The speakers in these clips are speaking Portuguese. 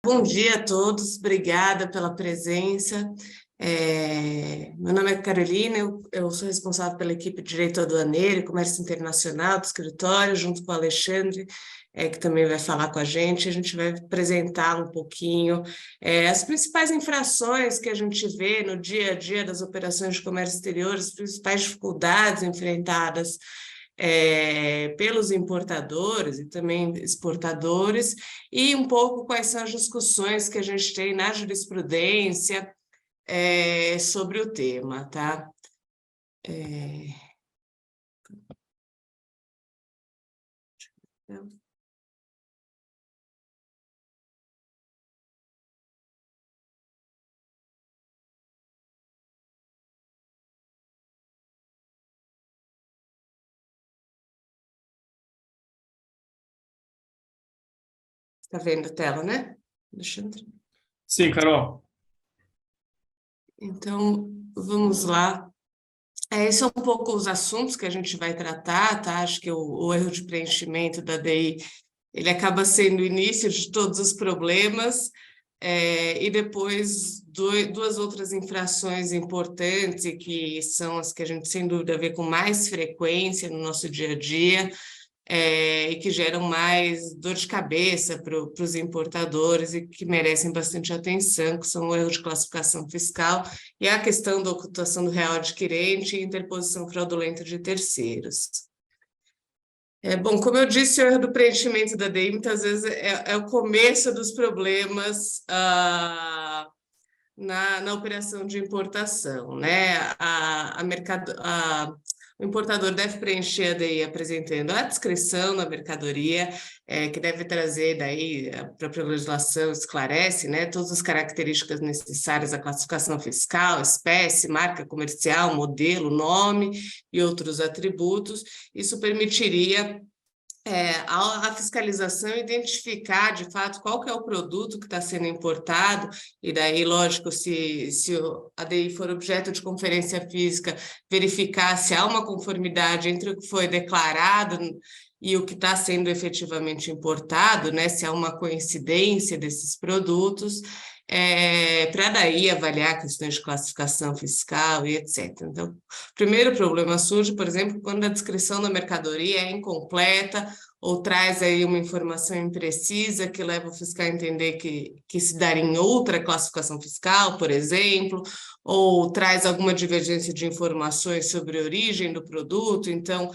Bom dia a todos, obrigada pela presença. Meu nome é Carolina, eu sou responsável pela equipe de Direito Aduaneiro e Comércio Internacional do escritório, junto com o Alexandre, que também vai falar com a gente. A gente vai apresentar um pouquinho as principais infrações que a gente vê no dia a dia das operações de comércio exterior, as principais dificuldades enfrentadas pelos importadores e também exportadores, e um pouco quais são as discussões que a gente tem na jurisprudência sobre o tema, tá? Está vendo a tela, né, Alexandre? Sim, Carol. Então, vamos lá. Esses são um pouco os assuntos que a gente vai tratar, tá? Acho que o erro de preenchimento da DI, ele acaba sendo o início de todos os problemas, e depois duas outras infrações importantes, e que são as que a gente, sem dúvida, vê com mais frequência no nosso dia a dia, e que geram mais dor de cabeça para os importadores e que merecem bastante atenção, que são o erro de classificação fiscal e a questão da ocultação do real adquirente e interposição fraudulenta de terceiros. Bom, como eu disse, o erro do preenchimento da DI muitas vezes é o começo dos problemas na operação de importação, né? O importador deve preencher a DI apresentando a descrição da mercadoria, que deve trazer daí, a própria legislação esclarece, né, todas as características necessárias à classificação fiscal, espécie, marca comercial, modelo, nome e outros atributos. Isso permitiria a fiscalização identificar, de fato, qual que é o produto que está sendo importado, e daí, lógico, se a DI for objeto de conferência física, verificar se há uma conformidade entre o que foi declarado e o que está sendo efetivamente importado, né, se há uma coincidência desses produtos, para daí avaliar questões de classificação fiscal e etc. Então, o primeiro problema surge, por exemplo, quando a descrição da mercadoria é incompleta ou traz aí uma informação imprecisa que leva o fiscal a entender que se daria em outra classificação fiscal, por exemplo, ou traz alguma divergência de informações sobre a origem do produto. Então,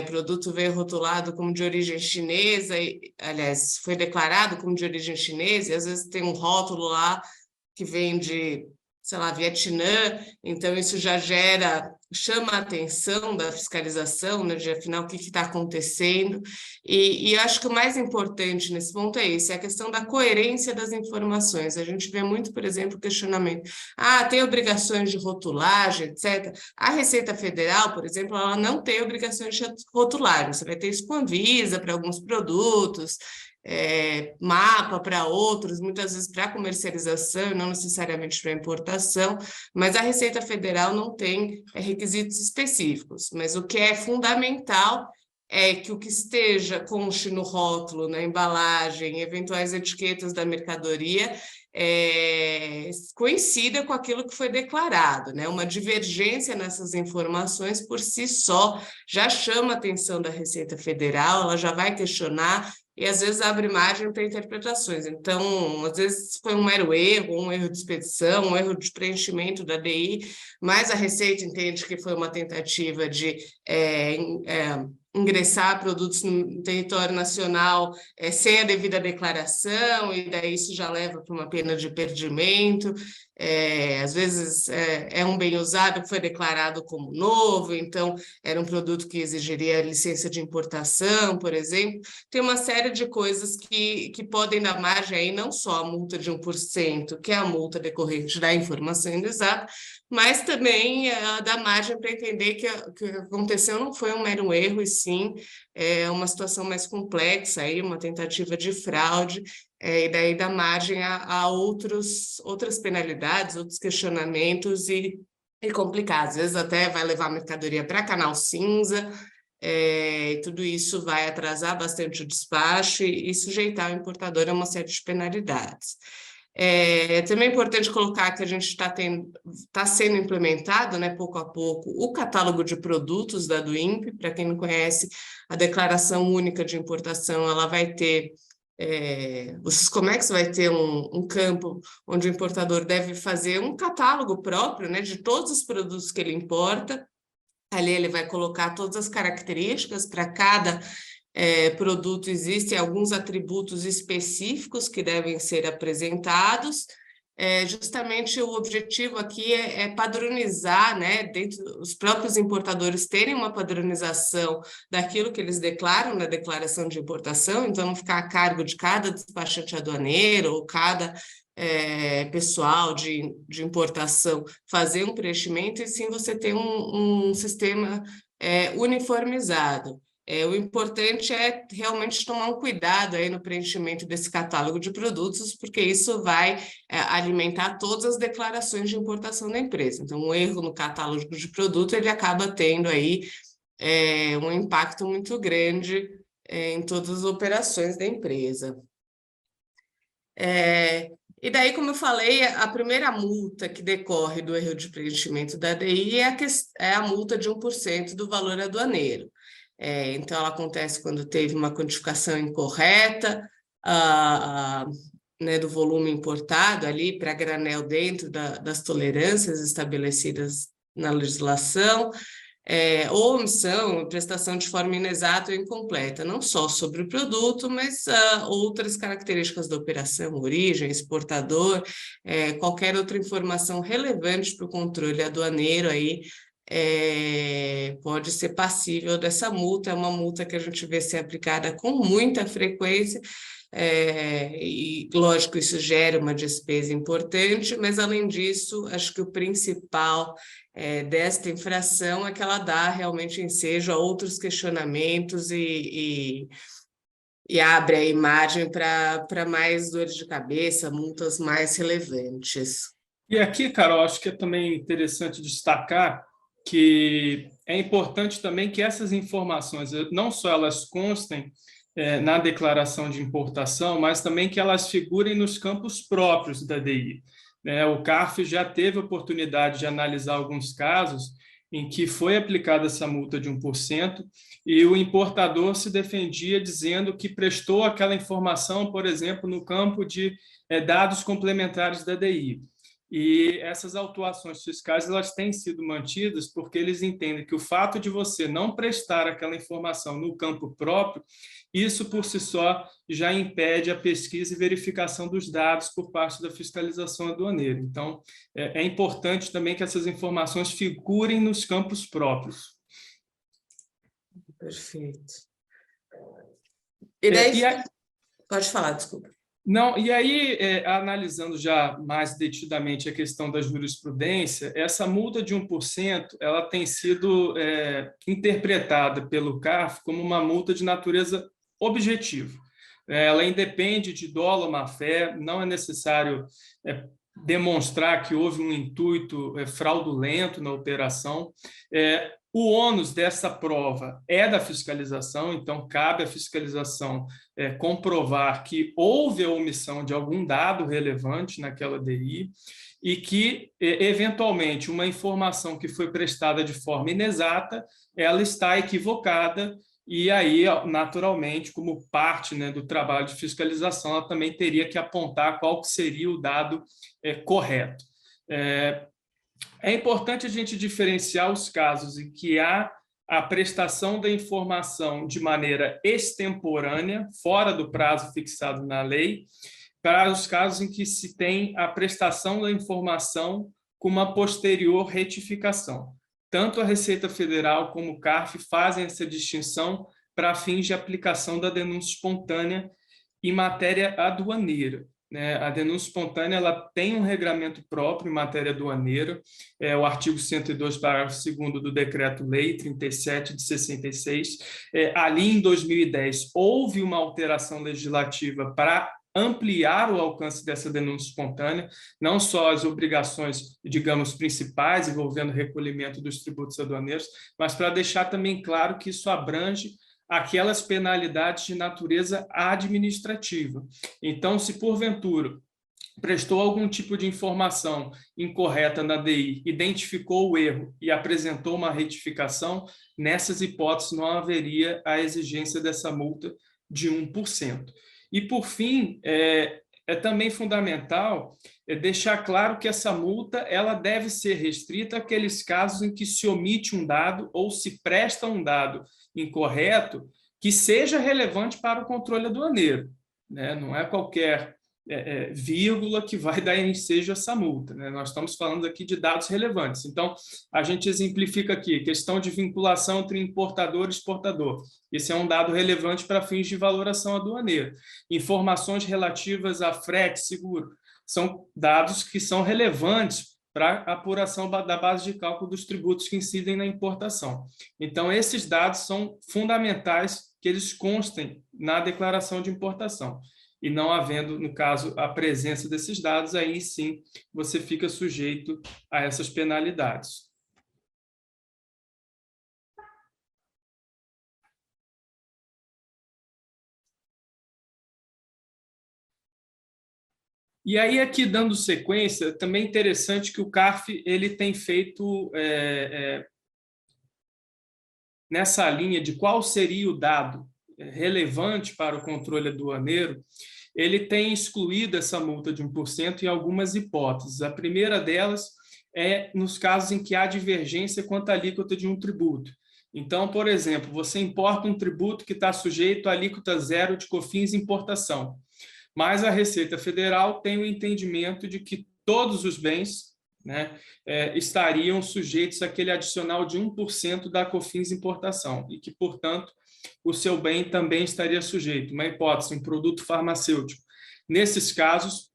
o produto veio rotulado como de origem chinesa, aliás, foi declarado como de origem chinesa, e às vezes tem um rótulo lá que vem de, sei lá, Vietnã, então isso já chama a atenção da fiscalização, né, de afinal o que está acontecendo, e eu acho que o mais importante nesse ponto é isso, é a questão da coerência das informações. A gente vê muito, por exemplo, questionamento, tem obrigações de rotulagem, etc. A Receita Federal, por exemplo, ela não tem obrigações de rotulagem, você vai ter isso com a Anvisa para alguns produtos, mapa para outros, muitas vezes para comercialização, não necessariamente para importação, mas a Receita Federal não tem requisitos específicos, mas o que é fundamental é que o que conste no rótulo, na embalagem, eventuais etiquetas da mercadoria, coincida com aquilo que foi declarado, né? Uma divergência nessas informações por si só já chama a atenção da Receita Federal, ela já vai questionar e às vezes abre margem para interpretações. Então, às vezes foi um mero erro, um erro de expedição, um erro de preenchimento da DI, mas a Receita entende que foi uma tentativa de ingressar produtos no território nacional sem a devida declaração, e daí isso já leva para uma pena de perdimento. Às vezes é um bem usado que foi declarado como novo, então era um produto que exigiria licença de importação, por exemplo. Tem uma série de coisas que podem dar margem aí, não só a multa de 1%, que é a multa decorrente da informação inexata, mas também dá margem para entender que o que aconteceu não foi um mero erro, e sim uma situação mais complexa, aí, uma tentativa de fraude, e daí dá margem a outras penalidades, outros questionamentos e complicados. Às vezes até vai levar a mercadoria para canal cinza, e tudo isso vai atrasar bastante o despacho e sujeitar o importador a uma série de penalidades. Também é importante colocar que a gente está sendo implementado, né, pouco a pouco, o catálogo de produtos da DUIMP. Para quem não conhece, a Declaração Única de Importação, ela vai ter, o Siscomex vai ter um campo onde o importador deve fazer um catálogo próprio, né, de todos os produtos que ele importa. Ali ele vai colocar todas as características para cada produto. Existem alguns atributos específicos que devem ser apresentados. Justamente o objetivo aqui é padronizar, né, dentro os próprios importadores terem uma padronização daquilo que eles declaram na declaração de importação, então não ficar a cargo de cada despachante aduaneiro ou cada pessoal de importação fazer um preenchimento, e sim você ter um sistema uniformizado. O importante é realmente tomar um cuidado aí no preenchimento desse catálogo de produtos, porque isso vai alimentar todas as declarações de importação da empresa. Então, um erro no catálogo de produto, ele acaba tendo aí um impacto muito grande em todas as operações da empresa. E daí, como eu falei, a primeira multa que decorre do erro de preenchimento da DI é a multa de 1% do valor aduaneiro. Então, ela acontece quando teve uma quantificação incorreta né, do volume importado ali para granel dentro das tolerâncias estabelecidas na legislação, ou omissão, prestação de forma inexata ou incompleta, não só sobre o produto, mas outras características da operação, origem, exportador, qualquer outra informação relevante para o controle aduaneiro aí, pode ser passível dessa multa. É uma multa que a gente vê ser aplicada com muita frequência, e lógico, isso gera uma despesa importante, mas além disso, acho que o principal desta infração é que ela dá realmente ensejo a outros questionamentos e abre a imagem para mais dores de cabeça, multas mais relevantes. E aqui, Carol, acho que é também interessante destacar que é importante também que essas informações, não só elas constem na declaração de importação, mas também que elas figurem nos campos próprios da DI. O CARF já teve a oportunidade de analisar alguns casos em que foi aplicada essa multa de 1% e o importador se defendia dizendo que prestou aquela informação, por exemplo, no campo de dados complementares da DI. E essas autuações fiscais, elas têm sido mantidas porque eles entendem que o fato de você não prestar aquela informação no campo próprio, isso por si só já impede a pesquisa e verificação dos dados por parte da fiscalização aduaneira. Então, é importante também que essas informações figurem nos campos próprios. Perfeito. E daí... Pode falar, desculpa. Não, e aí, analisando já mais detidamente a questão da jurisprudência, essa multa de 1% ela tem sido interpretada pelo CARF como uma multa de natureza objetiva. Ela independe de dolo ou má-fé, não é necessário demonstrar que houve um intuito fraudulento na operação. O ônus dessa prova é da fiscalização, então cabe à fiscalização comprovar que houve a omissão de algum dado relevante naquela DI e que, eventualmente, uma informação que foi prestada de forma inexata, ela está equivocada e aí, naturalmente, como parte, né, do trabalho de fiscalização, ela também teria que apontar qual que seria o dado correto. É importante a gente diferenciar os casos em que há a prestação da informação de maneira extemporânea, fora do prazo fixado na lei, para os casos em que se tem a prestação da informação com uma posterior retificação. Tanto a Receita Federal como o CARF fazem essa distinção para fins de aplicação da denúncia espontânea em matéria aduaneira. A denúncia espontânea ela tem um regramento próprio em matéria aduaneira, o artigo 102, parágrafo 2º do Decreto-Lei 37 de 66. Ali, em 2010, houve uma alteração legislativa para ampliar o alcance dessa denúncia espontânea, não só as obrigações, digamos, principais envolvendo o recolhimento dos tributos aduaneiros, mas para deixar também claro que isso abrange aquelas penalidades de natureza administrativa. Então, se porventura prestou algum tipo de informação incorreta na DI, identificou o erro e apresentou uma retificação, nessas hipóteses não haveria a exigência dessa multa de 1%. E, por fim, é também fundamental deixar claro que essa multa ela deve ser restrita àqueles casos em que se omite um dado ou se presta um dado incorreto que seja relevante para o controle aduaneiro, né? Não é qualquer vírgula que vai dar ensejo a essa multa, né? Nós estamos falando aqui de dados relevantes. Então, a gente exemplifica aqui, questão de vinculação entre importador e exportador. Esse é um dado relevante para fins de valoração aduaneira. Informações relativas a frete, seguro, são dados que são relevantes para a apuração da base de cálculo dos tributos que incidem na importação. Então, esses dados são fundamentais que eles constem na declaração de importação. E não havendo, no caso, a presença desses dados, aí sim você fica sujeito a essas penalidades. E aí, aqui, dando sequência, também é interessante que o CARF ele tem feito nessa linha de qual seria o dado relevante para o controle aduaneiro, ele tem excluído essa multa de 1% em algumas hipóteses. A primeira delas é nos casos em que há divergência quanto à alíquota de um tributo. Então, por exemplo, você importa um tributo que está sujeito à alíquota zero de COFINS e importação, mas a Receita Federal tem o entendimento de que todos os bens, né, estariam sujeitos àquele adicional de 1% da COFINS importação e que, portanto, o seu bem também estaria sujeito. Uma hipótese, um produto farmacêutico. Nesses casos,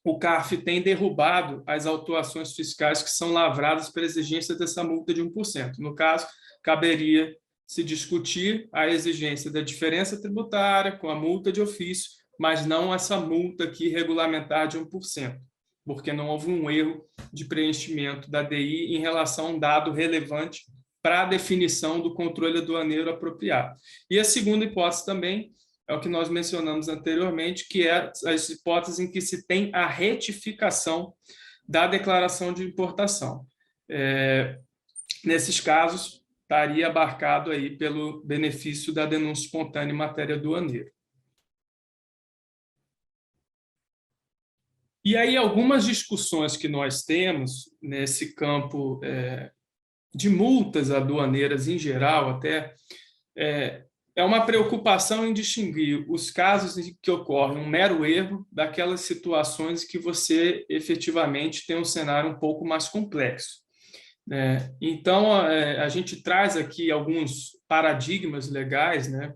o CARF tem derrubado as autuações fiscais que são lavradas para exigência dessa multa de 1%. No caso, caberia se discutir a exigência da diferença tributária com a multa de ofício, mas não essa multa aqui regulamentar de 1%, porque não houve um erro de preenchimento da DI em relação a um dado relevante para a definição do controle aduaneiro apropriado. E a segunda hipótese também é o que nós mencionamos anteriormente, que é as hipóteses em que se tem a retificação da declaração de importação. Nesses casos, estaria abarcado aí pelo benefício da denúncia espontânea em matéria aduaneira. E aí, algumas discussões que nós temos nesse campo de multas aduaneiras em geral, até, é uma preocupação em distinguir os casos em que ocorre um mero erro daquelas situações que você efetivamente tem um cenário um pouco mais complexo. Então, a gente traz aqui alguns paradigmas legais, né?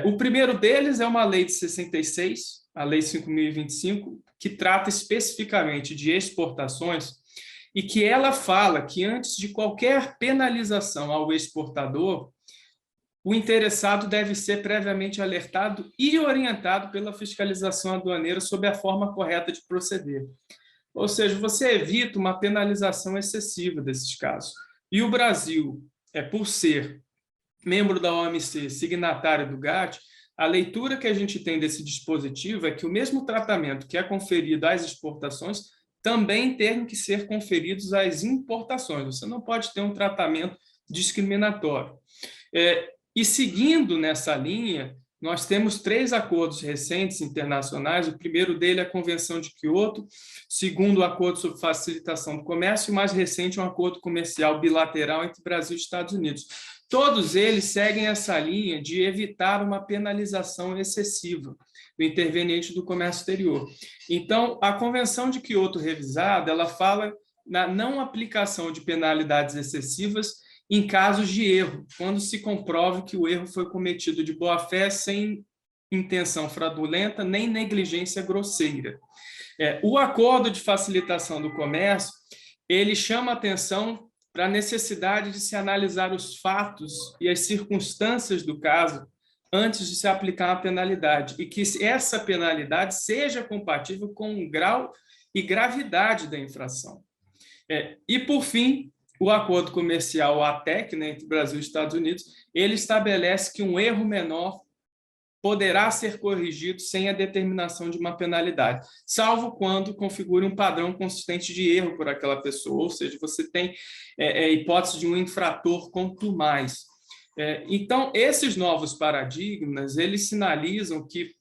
O primeiro deles é uma lei de 66, a Lei 5.025, que trata especificamente de exportações e que ela fala que antes de qualquer penalização ao exportador, o interessado deve ser previamente alertado e orientado pela fiscalização aduaneira sobre a forma correta de proceder. Ou seja, você evita uma penalização excessiva desses casos. E o Brasil, por ser membro da OMC, signatário do GATT, a leitura que a gente tem desse dispositivo é que o mesmo tratamento que é conferido às exportações também tem que ser conferido às importações. Você não pode ter um tratamento discriminatório. E seguindo nessa linha, nós temos 3 acordos recentes internacionais. O primeiro dele é a Convenção de Quioto, segundo o Acordo sobre Facilitação do Comércio, e o mais recente é um acordo comercial bilateral entre Brasil e Estados Unidos. Todos eles seguem essa linha de evitar uma penalização excessiva do interveniente do comércio exterior. Então, a Convenção de Quioto revisada, ela fala na não aplicação de penalidades excessivas em casos de erro, quando se comprove que o erro foi cometido de boa-fé, sem intenção fraudulenta, nem negligência grosseira. O Acordo de Facilitação do Comércio, ele chama atenção para a necessidade de se analisar os fatos e as circunstâncias do caso antes de se aplicar a penalidade, e que essa penalidade seja compatível com o grau e gravidade da infração. E, por fim, o acordo comercial, o ATEC, né, entre Brasil e Estados Unidos, ele estabelece que um erro menor poderá ser corrigido sem a determinação de uma penalidade, salvo quando configure um padrão consistente de erro por aquela pessoa, ou seja, você tem hipótese de um infrator contumaz. Então, esses novos paradigmas, eles sinalizam que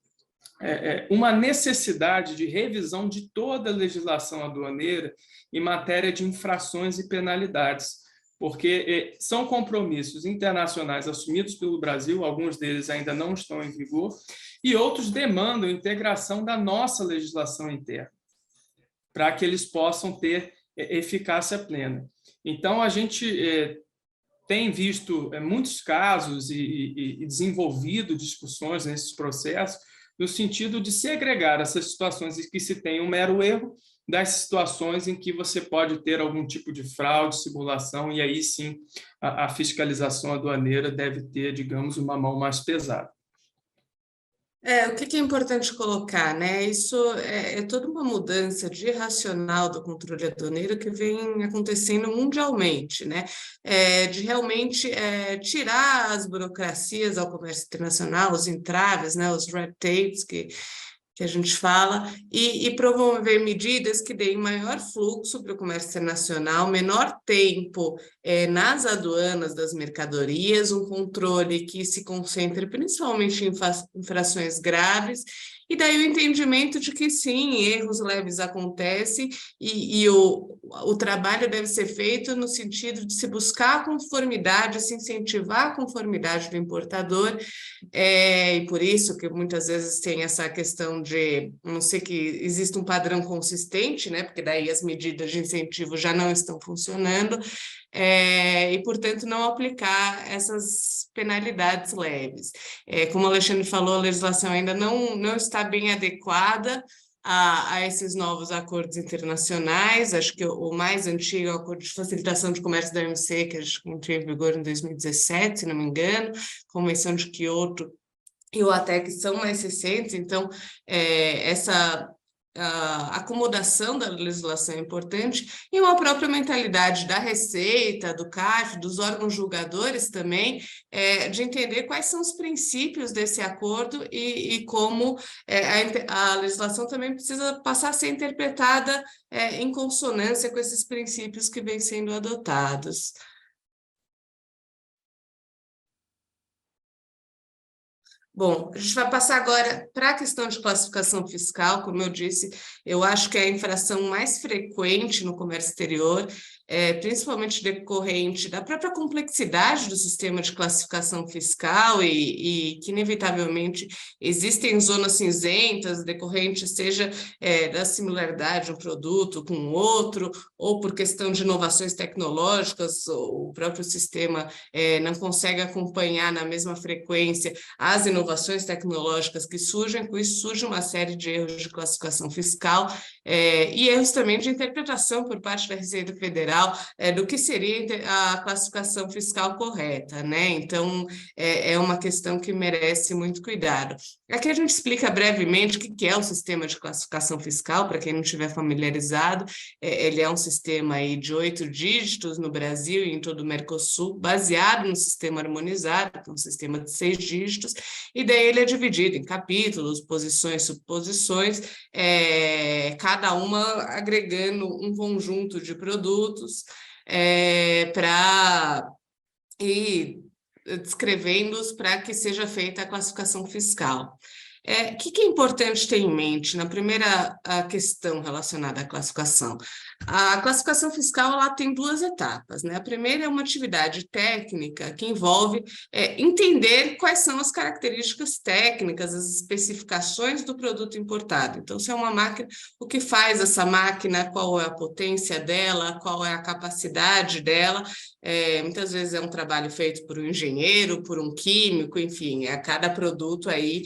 uma necessidade de revisão de toda a legislação aduaneira em matéria de infrações e penalidades, porque são compromissos internacionais assumidos pelo Brasil, alguns deles ainda não estão em vigor, e outros demandam integração da nossa legislação interna, para que eles possam ter eficácia plena. Então, a gente tem visto muitos casos e desenvolvido discussões nesses processos, no sentido de segregar essas situações em que se tem um mero erro das situações em que você pode ter algum tipo de fraude, simulação, e aí sim a fiscalização aduaneira deve ter, digamos, uma mão mais pesada. O que é importante colocar, né? Isso é toda uma mudança de racional do controle aduaneiro que vem acontecendo mundialmente, né? De realmente tirar as burocracias ao comércio internacional, os entraves, né? Os red tapes que a gente fala, e promover medidas que deem maior fluxo para o comércio internacional, menor tempo nas aduanas das mercadorias, um controle que se concentre principalmente em infrações graves, e daí o entendimento de que sim, erros leves acontecem e o trabalho deve ser feito no sentido de se buscar a conformidade, se incentivar a conformidade do importador, e por isso que muitas vezes tem essa questão de, não sei, que existe um padrão consistente, né? Porque daí as medidas de incentivo já não estão funcionando, e, portanto, não aplicar essas penalidades leves. Como o Alexandre falou, a legislação ainda não está bem adequada a esses novos acordos internacionais. Acho que o mais antigo é o Acordo de Facilitação de Comércio da OMC, que entrou em vigor em 2017, se não me engano, Convenção de Quioto e o ATEC são mais recentes, então essa acomodação da legislação é importante, e uma própria mentalidade da Receita, do CARF, dos órgãos julgadores também, de entender quais são os princípios desse acordo e como a legislação também precisa passar a ser interpretada em consonância com esses princípios que vêm sendo adotados. Bom, a gente vai passar agora para a questão de classificação fiscal. Como eu disse, eu acho que é a infração mais frequente no comércio exterior, principalmente decorrente da própria complexidade do sistema de classificação fiscal e que, inevitavelmente, existem zonas cinzentas decorrentes, seja da similaridade de um produto com o outro, ou por questão de inovações tecnológicas, o próprio sistema não consegue acompanhar na mesma frequência as inovações tecnológicas que surgem, com isso surge uma série de erros de classificação fiscal e erros também de interpretação por parte da Receita Federal do que seria a classificação fiscal correta, né? Então, é uma questão que merece muito cuidado. Aqui a gente explica brevemente o que é o sistema de classificação fiscal, para quem não estiver familiarizado. Ele é um sistema aí de 8 dígitos no Brasil e em todo o Mercosul, baseado no sistema harmonizado, que é um sistema de 6 dígitos, e daí ele é dividido em capítulos, posições, subposições, cada uma agregando um conjunto de produtos e descrevendo-os para que seja feita a classificação fiscal. O que é importante ter em mente na primeira questão relacionada à classificação? A classificação fiscal ela tem 2 etapas, né? A primeira é uma atividade técnica que envolve entender quais são as características técnicas, as especificações do produto importado. Então, se é uma máquina, o que faz essa máquina, qual é a potência dela, qual é a capacidade dela. Muitas vezes é um trabalho feito por um engenheiro, por um químico, enfim, a cada produto aí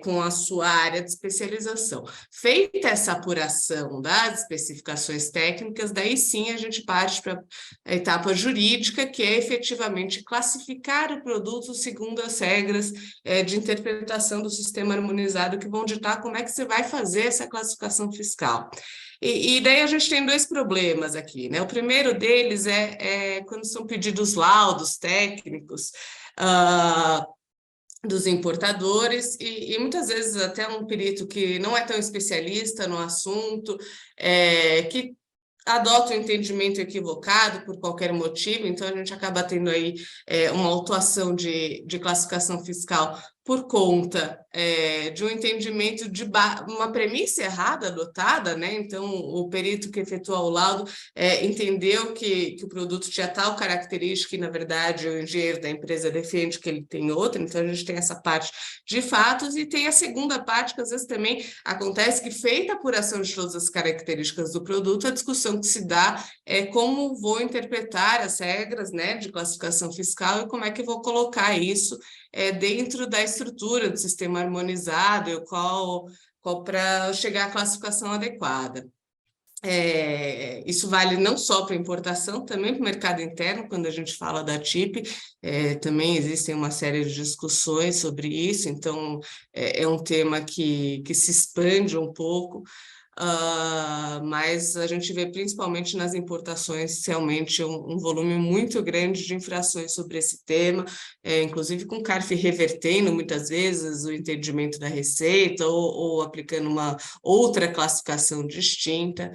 com a sua área de especialização. Feita essa apuração das especificações técnicas, daí sim a gente parte para a etapa jurídica, que é efetivamente classificar o produto segundo as regras de interpretação do sistema harmonizado, que vão ditar como é que você vai fazer essa classificação fiscal. E daí a gente tem dois problemas aqui, né? O primeiro deles é quando são pedidos laudos técnicos dos importadores, e muitas vezes até um perito que não é tão especialista no assunto, que adota um entendimento equivocado por qualquer motivo, então a gente acaba tendo aí uma autuação de classificação fiscal por conta de um entendimento de uma premissa errada adotada, né? Então o perito que efetua o laudo entendeu que o produto tinha tal característica e, na verdade, o engenheiro da empresa defende que ele tem outra, então a gente tem essa parte de fatos, e tem a segunda parte, que às vezes também acontece, que feita a apuração de todas as características do produto, a discussão que se dá é como vou interpretar as regras, né, de classificação fiscal e como é que vou colocar isso dentro da estrutura do sistema harmonizado e qual para chegar à classificação adequada. Isso vale não só para importação, também para o mercado interno, quando a gente fala da TIP, também existem uma série de discussões sobre isso, então é um tema que se expande um pouco, mas a gente vê principalmente nas importações realmente um volume muito grande de infrações sobre esse tema, inclusive com CARF revertendo muitas vezes o entendimento da receita ou aplicando uma outra classificação distinta.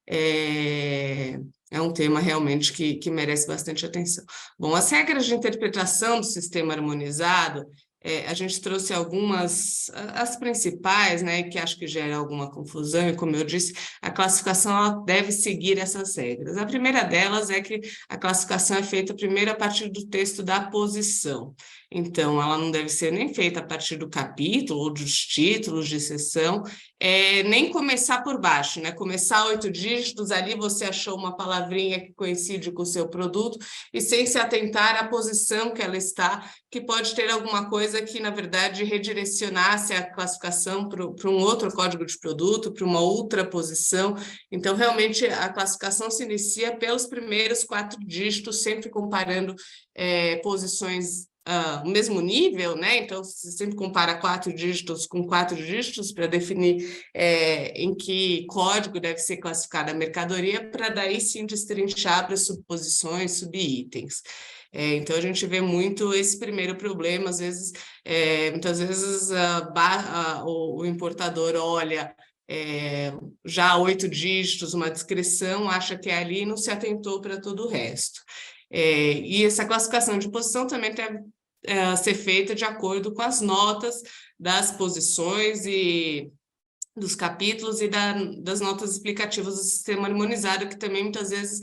É um tema realmente que merece bastante atenção. Bom, as regras de interpretação do sistema harmonizado, a gente trouxe algumas, as principais, né, que acho que gera alguma confusão, e como eu disse, a classificação ela deve seguir essas regras. A primeira delas é que a classificação é feita primeiro a partir do texto da posição. Então, ela não deve ser nem feita a partir do capítulo ou dos títulos de seção, nem começar por baixo, né? Começar 8 dígitos, ali você achou uma palavrinha que coincide com o seu produto, e sem se atentar à posição que ela está, que pode ter alguma coisa que, na verdade, redirecionasse a classificação para um outro código de produto, para uma outra posição. Então, realmente, a classificação se inicia pelos primeiros 4 dígitos, sempre comparando posições o mesmo nível, né? Então, você sempre compara 4 dígitos com 4 dígitos para definir em que código deve ser classificada a mercadoria, para daí sim destrinchar para subposições, subitens. Então, a gente vê muito esse primeiro problema, muitas vezes o importador olha já 8 dígitos, uma descrição, acha que é ali e não se atentou para todo o resto. E essa classificação de posição também deve ser feita de acordo com as notas das posições e dos capítulos e das notas explicativas do sistema harmonizado, que também muitas vezes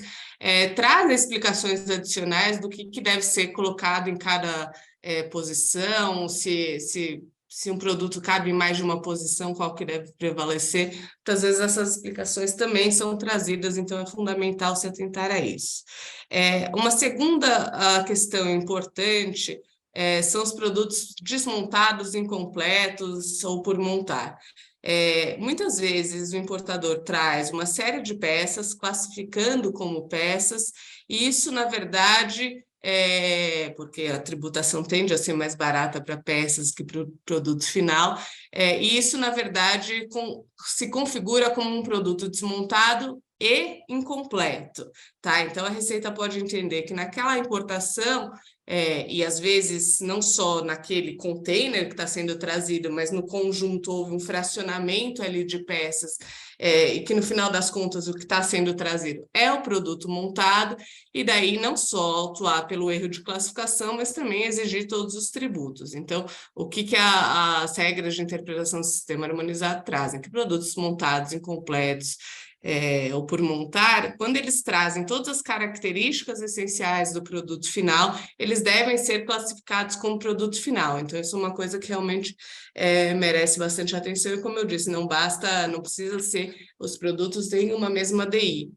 trazem explicações adicionais do que deve ser colocado em cada posição, se um produto cabe em mais de uma posição, qual que deve prevalecer. Muitas vezes essas explicações também são trazidas, então é fundamental se atentar a isso. Uma segunda questão importante são os produtos desmontados, incompletos ou por montar. Muitas vezes o importador traz uma série de peças, classificando como peças, e isso, na verdade, porque a tributação tende a ser mais barata para peças que para o produto final, e isso, na verdade, se configura como um produto desmontado e incompleto, tá? Então, a Receita pode entender que naquela importação, e às vezes não só naquele container que está sendo trazido, mas no conjunto houve um fracionamento ali de peças, e que no final das contas o que está sendo trazido é o produto montado, e daí não só autuar pelo erro de classificação, mas também exigir todos os tributos. Então, o que as regras de interpretação do sistema harmonizado trazem? Que produtos montados, incompletos, ou por montar, quando eles trazem todas as características essenciais do produto final, eles devem ser classificados como produto final. Então, isso é uma coisa que realmente merece bastante atenção, e como eu disse, não precisa ser, os produtos têm uma mesma DI.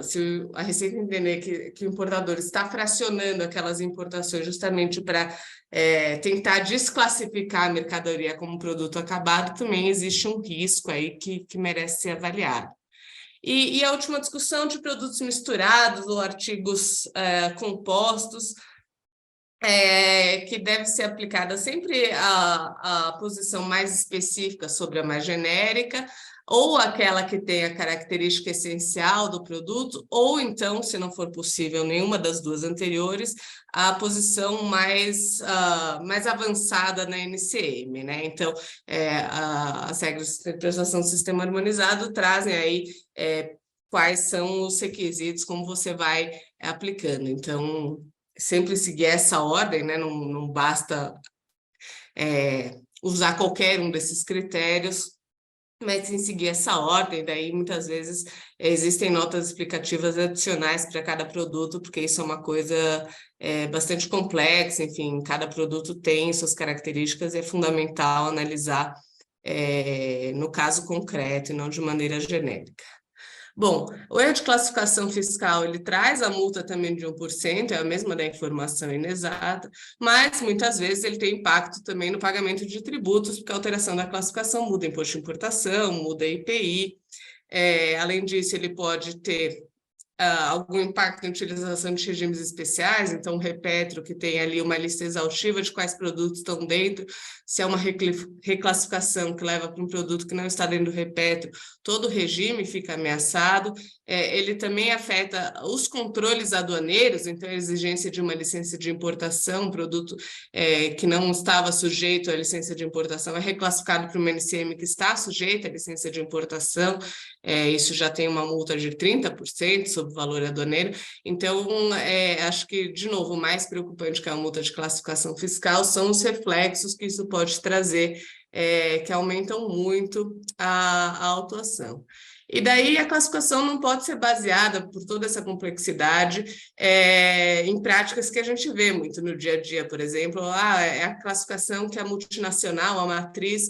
Se a Receita entender que o importador está fracionando aquelas importações justamente para tentar desclassificar a mercadoria como produto acabado, também existe um risco aí que merece ser avaliado. E a última discussão de produtos misturados ou artigos compostos, que deve ser aplicada sempre a posição mais específica sobre a mais genérica, ou aquela que tem a característica essencial do produto, ou então, se não for possível nenhuma das duas anteriores, a posição mais avançada na NCM, né? Então, as regras de interpretação do sistema harmonizado trazem aí quais são os requisitos, como você vai aplicando. Então, sempre seguir essa ordem, né? Não basta usar qualquer um desses critérios, mas sim seguir essa ordem. Daí muitas vezes existem notas explicativas adicionais para cada produto, porque isso é uma coisa bastante complexa, enfim, cada produto tem suas características e é fundamental analisar no caso concreto e não de maneira genérica. Bom, o erro de classificação fiscal, ele traz a multa também de 1%, é a mesma da informação inexata, mas muitas vezes ele tem impacto também no pagamento de tributos, porque a alteração da classificação muda imposto de importação, muda IPI. Além disso, ele pode ter algum impacto na utilização de regimes especiais, então o Repetro, que tem ali uma lista exaustiva de quais produtos estão dentro, se é uma reclassificação que leva para um produto que não está dentro do Repetro, todo o regime fica ameaçado. Ele também afeta os controles aduaneiros, então a exigência de uma licença de importação, um produto que não estava sujeito à licença de importação é reclassificado para uma NCM que está sujeita à licença de importação, isso já tem uma multa de 30% sobre o valor aduaneiro. Então, acho que, de novo, o mais preocupante que a multa de classificação fiscal são os reflexos que isso pode trazer, que aumentam muito a autuação. E daí a classificação não pode ser baseada, por toda essa complexidade, em práticas que a gente vê muito no dia a dia, por exemplo, é a classificação que a multinacional, a matriz,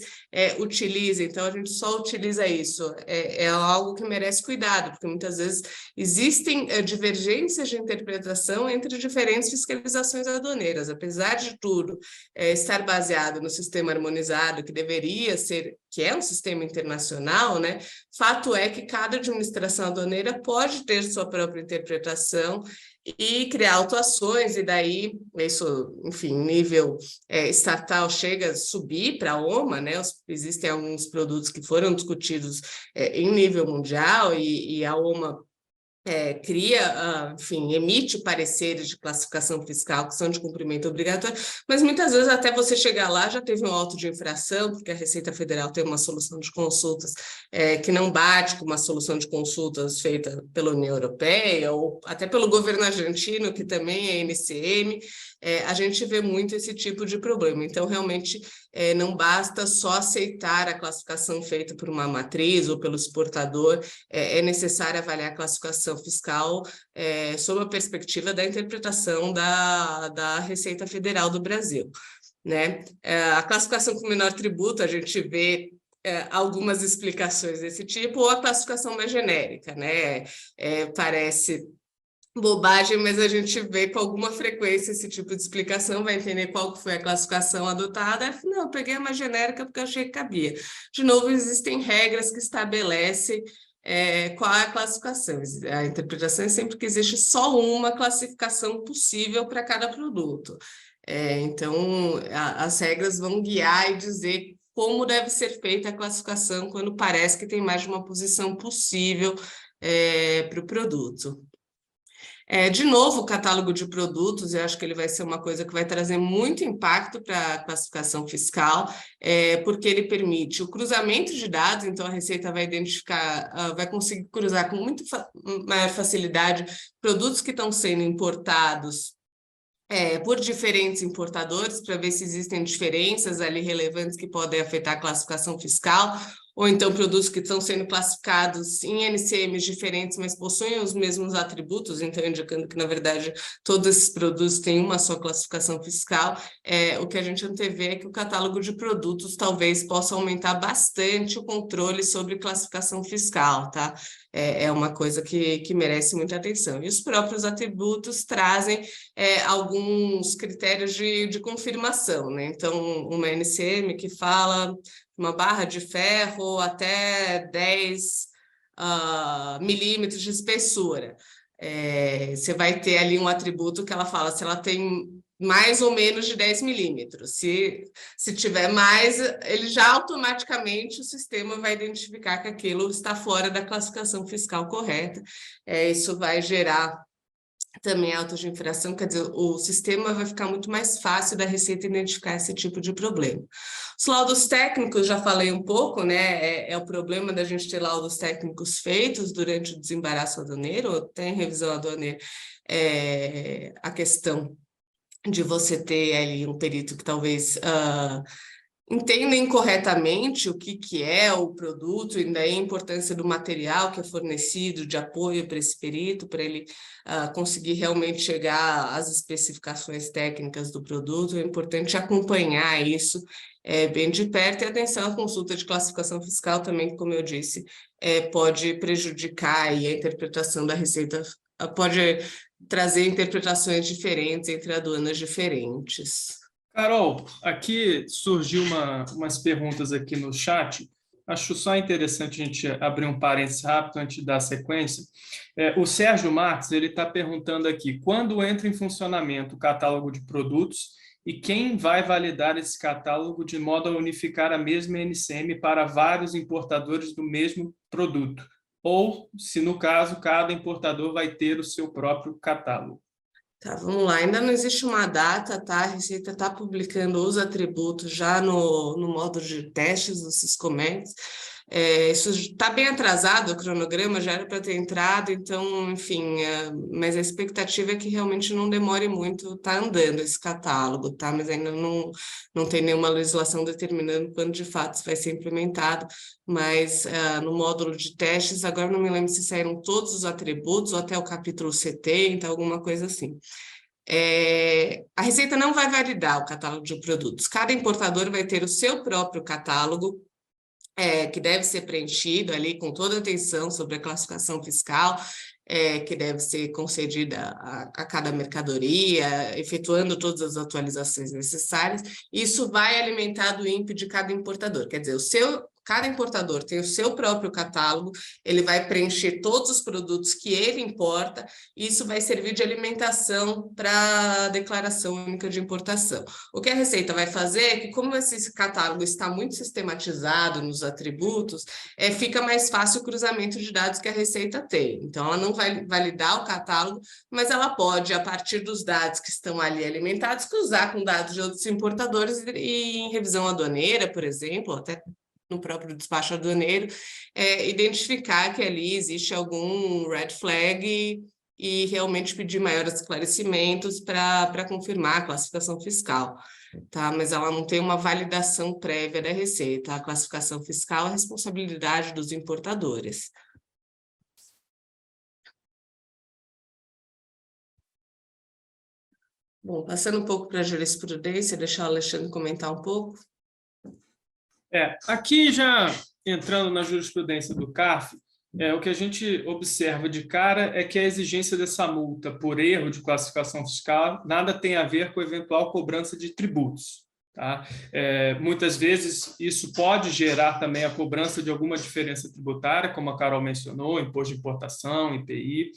utiliza, então a gente só utiliza isso. É algo que merece cuidado, porque muitas vezes existem divergências de interpretação entre diferentes fiscalizações aduaneiras. Apesar de tudo estar baseado no sistema harmonizado, que deveria ser, que é um sistema internacional, né? Fato é que cada administração aduaneira pode ter sua própria interpretação e criar autuações, e daí isso, enfim, nível estatal chega a subir para a OMA, né? Existem alguns produtos que foram discutidos em nível mundial, e a OMA cria, enfim, emite pareceres de classificação fiscal que são de cumprimento obrigatório, mas muitas vezes até você chegar lá já teve um auto de infração, porque a Receita Federal tem uma solução de consultas que não bate com uma solução de consultas feita pela União Europeia, ou até pelo governo argentino, que também é NCM. A gente vê muito esse tipo de problema. Então, realmente, não basta só aceitar a classificação feita por uma matriz ou pelo exportador, é necessário avaliar a classificação fiscal sob a perspectiva da interpretação da Receita Federal do Brasil, né? A classificação com menor tributo, a gente vê algumas explicações desse tipo, ou a classificação mais genérica, né? Parece bobagem, mas a gente vê com alguma frequência esse tipo de explicação, vai entender qual foi a classificação adotada. Não, eu peguei a mais genérica porque eu achei que cabia. De novo, existem regras que estabelecem qual é a classificação. A interpretação é sempre que existe só uma classificação possível para cada produto. Então, as regras vão guiar e dizer como deve ser feita a classificação quando parece que tem mais de uma posição possível para o produto. De novo, o catálogo de produtos, eu acho que ele vai ser uma coisa que vai trazer muito impacto para a classificação fiscal, porque ele permite o cruzamento de dados, então a Receita vai identificar, vai conseguir cruzar com muito maior facilidade produtos que estão sendo importados por diferentes importadores, para ver se existem diferenças ali relevantes que podem afetar a classificação fiscal, ou então produtos que estão sendo classificados em NCMs diferentes, mas possuem os mesmos atributos, então indicando que, na verdade, todos esses produtos têm uma só classificação fiscal. O que a gente antevê é que o catálogo de produtos talvez possa aumentar bastante o controle sobre classificação fiscal, tá? É uma coisa que merece muita atenção. E os próprios atributos trazem alguns critérios de confirmação, né? Então, uma NCM que fala uma barra de ferro até 10 milímetros de espessura. Você vai ter ali um atributo que ela fala se ela tem mais ou menos de 10 milímetros. Se tiver mais, ele já automaticamente o sistema vai identificar que aquilo está fora da classificação fiscal correta. Isso vai gerar também autos de infração, quer dizer, o sistema vai ficar muito mais fácil da Receita identificar esse tipo de problema. Os laudos técnicos, já falei um pouco, né? É o problema da gente ter laudos técnicos feitos durante o desembaraço aduaneiro, ou até em revisão aduaneira, a questão de você ter ali um perito que talvez entenda incorretamente o que é o produto e daí a importância do material que é fornecido de apoio para esse perito, para ele conseguir realmente chegar às especificações técnicas do produto. É importante acompanhar isso bem de perto, e atenção à consulta de classificação fiscal também, como eu disse, pode prejudicar aí a interpretação da Receita, pode trazer interpretações diferentes entre aduanas diferentes. Carol, aqui surgiu umas perguntas aqui no chat. Acho só interessante a gente abrir um parênteses rápido antes de dar sequência. O Sérgio Marques está perguntando aqui, quando entra em funcionamento o catálogo de produtos e quem vai validar esse catálogo de modo a unificar a mesma NCM para vários importadores do mesmo produto? Ou, se no caso, cada importador vai ter o seu próprio catálogo? Tá, vamos lá. Ainda não existe uma data, tá? A Receita está publicando os atributos já no módulo de testes do Siscomex. Isso está bem atrasado, o cronograma já era para ter entrado, então, enfim, mas a expectativa é que realmente não demore muito, tá andando esse catálogo, tá? Mas ainda não tem nenhuma legislação determinando quando de fato isso vai ser implementado, mas no módulo de testes, agora não me lembro se saíram todos os atributos ou até o capítulo 70, alguma coisa assim. A Receita não vai validar o catálogo de produtos, cada importador vai ter o seu próprio catálogo, que deve ser preenchido ali com toda atenção sobre a classificação fiscal, que deve ser concedida a cada mercadoria, efetuando todas as atualizações necessárias. Isso vai alimentar do INPE de cada importador, quer dizer, cada importador tem o seu próprio catálogo, ele vai preencher todos os produtos que ele importa, e isso vai servir de alimentação para a declaração única de importação. O que a Receita vai fazer é que, como esse catálogo está muito sistematizado nos atributos, fica mais fácil o cruzamento de dados que a Receita tem. Então, ela não vai validar o catálogo, mas ela pode, a partir dos dados que estão ali alimentados, cruzar com dados de outros importadores e em revisão aduaneira, por exemplo, até no próprio despacho aduaneiro, identificar que ali existe algum red flag e realmente pedir maiores esclarecimentos para confirmar a classificação fiscal, tá? Mas ela não tem uma validação prévia da Receita. A classificação fiscal é a responsabilidade dos importadores. Bom, passando um pouco para a jurisprudência, deixar o Alexandre comentar um pouco. Aqui já entrando na jurisprudência do CARF, o que a gente observa de cara é que a exigência dessa multa por erro de classificação fiscal nada tem a ver com eventual cobrança de tributos. Tá? Muitas vezes isso pode gerar também a cobrança de alguma diferença tributária, como a Carol mencionou, imposto de importação, IPI,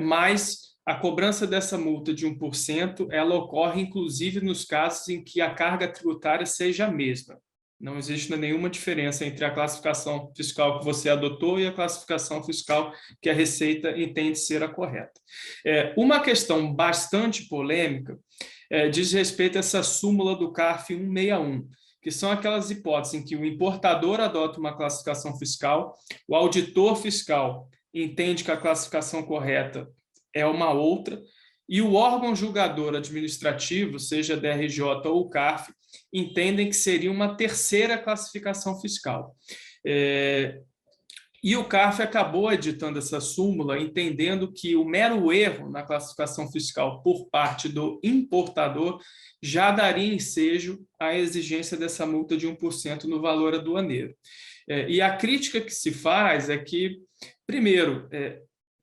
mas a cobrança dessa multa de 1%, ela ocorre inclusive nos casos em que a carga tributária seja a mesma. Não existe nenhuma diferença entre a classificação fiscal que você adotou e a classificação fiscal que a Receita entende ser a correta. Uma questão bastante polêmica diz respeito a essa súmula do CARF 161, que são aquelas hipóteses em que o importador adota uma classificação fiscal, o auditor fiscal entende que a classificação correta é uma outra, e o órgão julgador administrativo, seja DRJ ou CARF, entendem que seria uma terceira classificação fiscal. E o CARF acabou editando essa súmula, entendendo que o mero erro na classificação fiscal por parte do importador já daria ensejo à exigência dessa multa de 1% no valor aduaneiro. E a crítica que se faz é que, primeiro,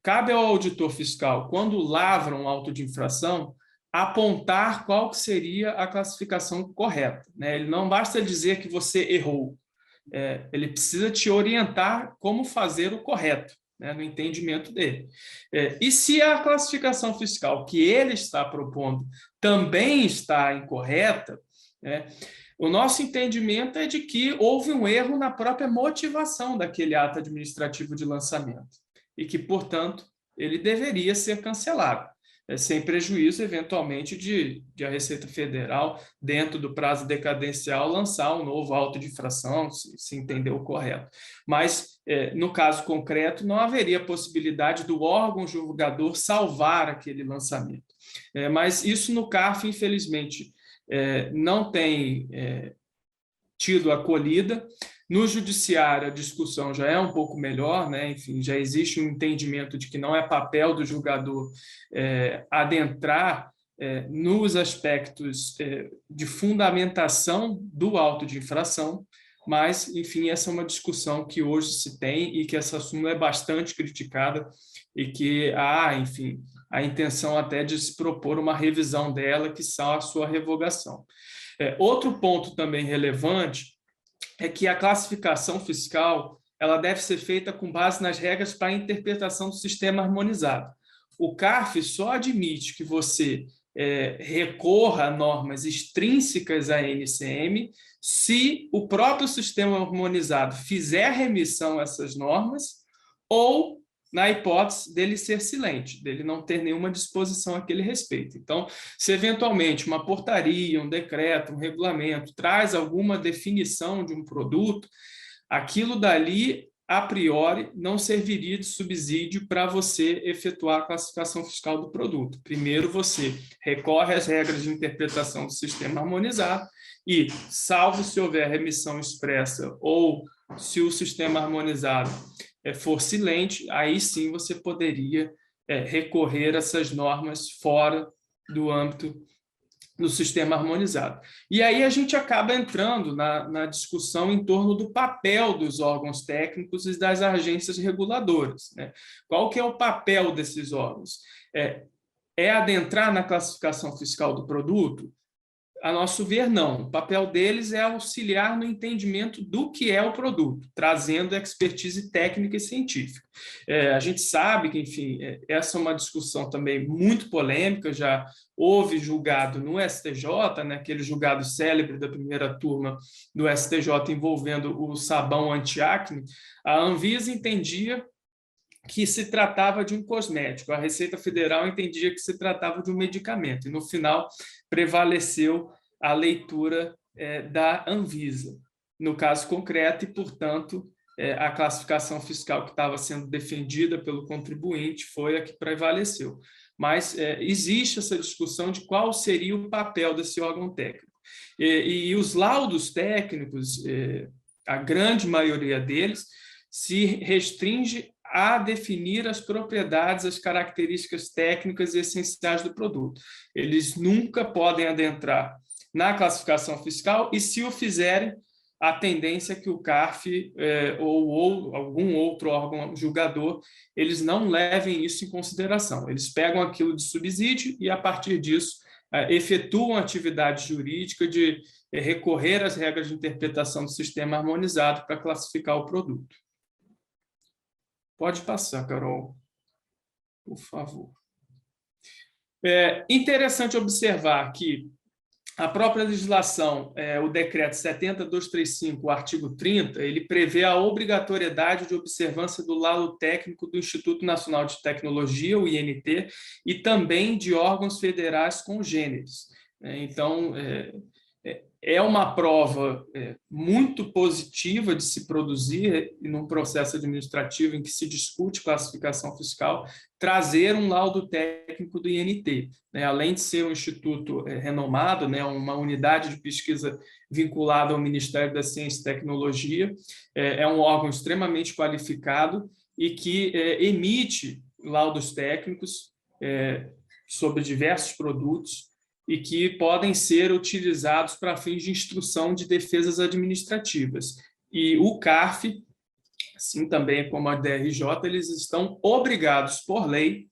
cabe ao auditor fiscal, quando lavra um auto de infração, apontar qual que seria a classificação correta, né? Ele não basta dizer que você errou, ele precisa te orientar como fazer o correto, né, no entendimento dele. E se a classificação fiscal que ele está propondo também está incorreta, né, o nosso entendimento é de que houve um erro na própria motivação daquele ato administrativo de lançamento e que, portanto, ele deveria ser cancelado, sem prejuízo, eventualmente, de a Receita Federal, dentro do prazo decadencial, lançar um novo auto de infração, se entendeu correto. Mas, no caso concreto, não haveria possibilidade do órgão julgador salvar aquele lançamento. Mas isso no CARF, infelizmente, não tem tido acolhida. No judiciário, a discussão já é um pouco melhor, né? Enfim, já existe um entendimento de que não é papel do julgador adentrar nos aspectos de fundamentação do auto de infração, mas, enfim, essa é uma discussão que hoje se tem e que essa súmula é bastante criticada e que há, enfim, a intenção até de se propor uma revisão dela, que são a sua revogação. Outro ponto também relevante é que a classificação fiscal ela deve ser feita com base nas regras para a interpretação do sistema harmonizado. O CARF só admite que você recorra a normas extrínsecas à NCM se o próprio sistema harmonizado fizer remissão a essas normas ou na hipótese dele ser silente, dele não ter nenhuma disposição àquele respeito. Então, se eventualmente uma portaria, um decreto, um regulamento traz alguma definição de um produto, aquilo dali, a priori, não serviria de subsídio para você efetuar a classificação fiscal do produto. Primeiro, você recorre às regras de interpretação do sistema harmonizado e, salvo se houver remissão expressa ou se o sistema harmonizado for silente, aí sim você poderia recorrer a essas normas fora do âmbito do sistema harmonizado. E aí a gente acaba entrando na discussão em torno do papel dos órgãos técnicos e das agências reguladoras, né? Qual que é o papel desses órgãos? É adentrar na classificação fiscal do produto? A nosso ver, não. O papel deles é auxiliar no entendimento do que é o produto, trazendo expertise técnica e científica. A gente sabe que, enfim, essa é uma discussão também muito polêmica, já houve julgado no STJ, né, aquele julgado célebre da primeira turma do STJ envolvendo o sabão antiacne. A Anvisa entendia que se tratava de um cosmético, a Receita Federal entendia que se tratava de um medicamento, e no final prevaleceu a leitura da Anvisa, no caso concreto, e, portanto, a classificação fiscal que estava sendo defendida pelo contribuinte foi a que prevaleceu. Mas existe essa discussão de qual seria o papel desse órgão técnico. E os laudos técnicos, a grande maioria deles, se restringe a definir as propriedades, as características técnicas e essenciais do produto. Eles nunca podem adentrar na classificação fiscal e, se o fizerem, a tendência é que o CARF ou algum outro órgão julgador, eles não levem isso em consideração. Eles pegam aquilo de subsídio e, a partir disso, efetuam atividade jurídica de recorrer às regras de interpretação do sistema harmonizado para classificar o produto. Pode passar, Carol, por favor. É interessante observar que a própria legislação, o decreto 70.235, o artigo 30, ele prevê a obrigatoriedade de observância do laudo técnico do Instituto Nacional de Tecnologia, o INT, e também de órgãos federais congêneres. Então, é uma prova muito positiva de se produzir num processo administrativo em que se discute classificação fiscal, trazer um laudo técnico do INT, né? Além de ser um instituto renomado, né? Uma unidade de pesquisa vinculada ao Ministério da Ciência e Tecnologia, é um órgão extremamente qualificado e que emite laudos técnicos sobre diversos produtos e que podem ser utilizados para fins de instrução de defesas administrativas. E o CARF, assim também como a DRJ, eles estão obrigados, por lei,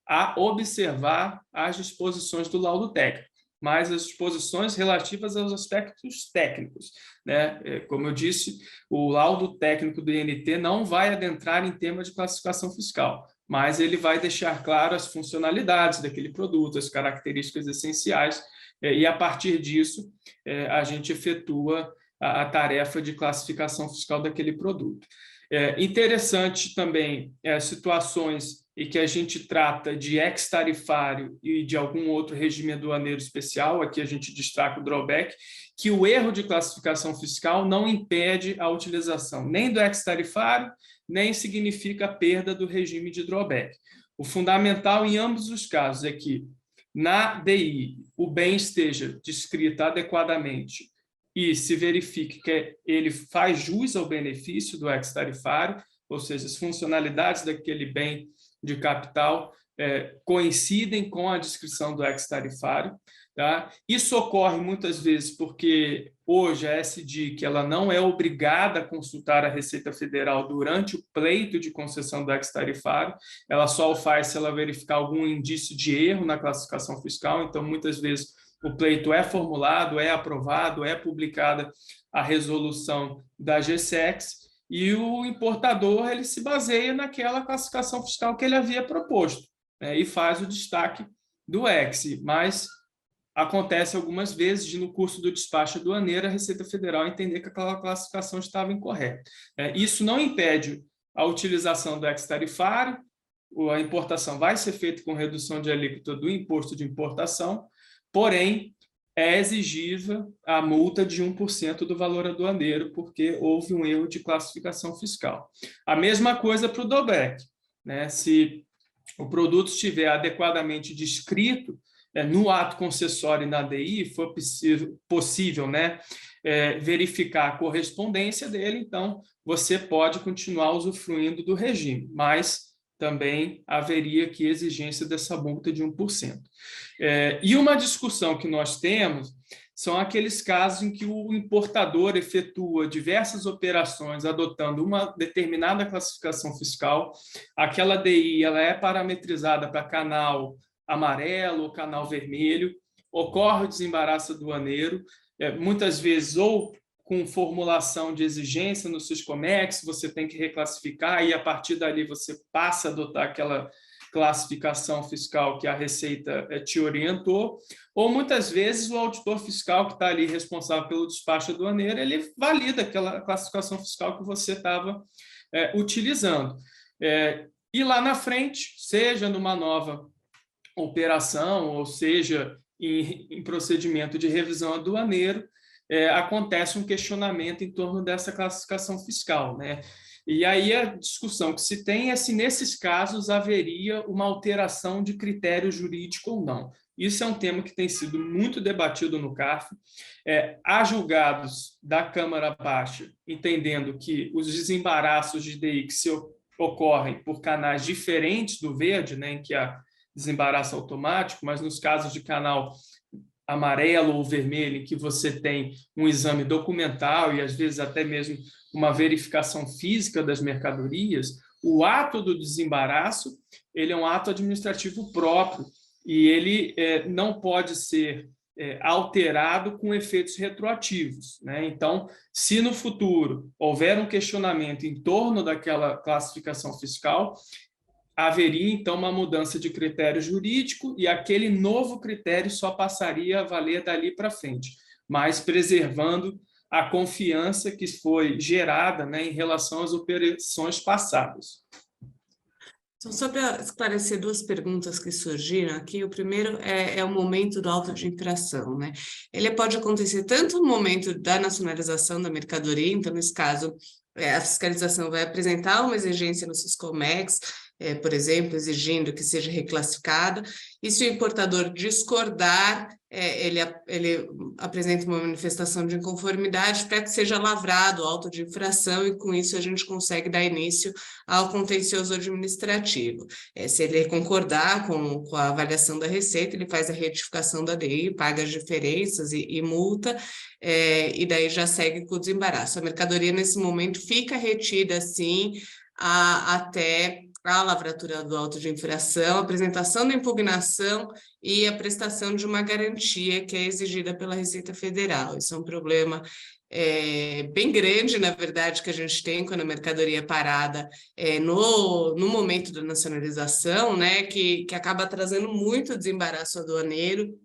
a observar as disposições do laudo técnico, mas as disposições relativas aos aspectos técnicos, né? Como eu disse, o laudo técnico do INT não vai adentrar em temas de classificação fiscal, mas ele vai deixar claro as funcionalidades daquele produto, as características essenciais, e a partir disso a gente efetua a tarefa de classificação fiscal daquele produto. Interessante também situações em que a gente trata de ex-tarifário e de algum outro regime aduaneiro especial, aqui a gente destaca o drawback, que o erro de classificação fiscal não impede a utilização nem do ex-tarifário, nem significa a perda do regime de drawback. O fundamental em ambos os casos é que, na DI, o bem esteja descrito adequadamente e se verifique que ele faz jus ao benefício do ex-tarifário, ou seja, as funcionalidades daquele bem de capital coincidem com a descrição do ex-tarifário. Tá? Isso ocorre muitas vezes porque hoje a SDIC ela não é obrigada a consultar a Receita Federal durante o pleito de concessão do ex-tarifário, ela só o faz se ela verificar algum indício de erro na classificação fiscal, então muitas vezes o pleito é formulado, é aprovado, é publicada a resolução da GSEX e o importador ele se baseia naquela classificação fiscal que ele havia proposto, né, e faz o destaque do ex, mas acontece algumas vezes de, no curso do despacho aduaneiro, a Receita Federal entender que aquela classificação estava incorreta. Isso não impede a utilização do ex-tarifário, a importação vai ser feita com redução de alíquota do imposto de importação, porém, é exigível a multa de 1% do valor aduaneiro, porque houve um erro de classificação fiscal. A mesma coisa para o drawback, né? Se o produto estiver adequadamente descrito no ato concessório e na DI, for possível, né, verificar a correspondência dele, então você pode continuar usufruindo do regime, mas também haveria aqui exigência dessa multa de 1%. E uma discussão que nós temos são aqueles casos em que o importador efetua diversas operações adotando uma determinada classificação fiscal, aquela DI ela é parametrizada para canal amarelo ou canal vermelho, ocorre o desembaraço aduaneiro, muitas vezes ou com formulação de exigência no Siscomex, você tem que reclassificar e, a partir dali, você passa a adotar aquela classificação fiscal que a Receita te orientou, ou, muitas vezes, o auditor fiscal que está ali responsável pelo despacho aduaneiro, ele valida aquela classificação fiscal que você estava utilizando. E lá na frente, seja numa nova operação, ou seja, em procedimento de revisão aduaneiro, acontece um questionamento em torno dessa classificação fiscal, né? E aí a discussão que se tem é se nesses casos haveria uma alteração de critério jurídico ou não. Isso é um tema que tem sido muito debatido no CARF. Há julgados da Câmara Baixa entendendo que os desembaraços de DI que se ocorrem por canais diferentes do verde, né, em que há desembaraço automático, mas nos casos de canal amarelo ou vermelho, em que você tem um exame documental e, às vezes, até mesmo uma verificação física das mercadorias, o ato do desembaraço ele é um ato administrativo próprio e ele não pode ser alterado com efeitos retroativos, né? Então, se no futuro houver um questionamento em torno daquela classificação fiscal, haveria, então, uma mudança de critério jurídico e aquele novo critério só passaria a valer dali para frente, mas preservando a confiança que foi gerada, né, em relação às operações passadas. Então, só para esclarecer duas perguntas que surgiram aqui, o primeiro é o momento do auto de infração, né? Ele pode acontecer tanto no momento da nacionalização da mercadoria, então, nesse caso, a fiscalização vai apresentar uma exigência no Siscomex, por exemplo, exigindo que seja reclassificada, e se o importador discordar, ele apresenta uma manifestação de inconformidade para que seja lavrado o auto de infração, e com isso a gente consegue dar início ao contencioso administrativo. Se ele concordar com a avaliação da Receita, ele faz a retificação da DI, paga as diferenças e multa, e daí já segue com o desembaraço. A mercadoria, nesse momento, fica retida, sim, até a lavratura do auto de infração, a apresentação da impugnação e a prestação de uma garantia que é exigida pela Receita Federal. Isso é um problema bem grande, na verdade, que a gente tem quando a mercadoria é parada no momento da nacionalização, né, que acaba trazendo muito desembaraço aduaneiro.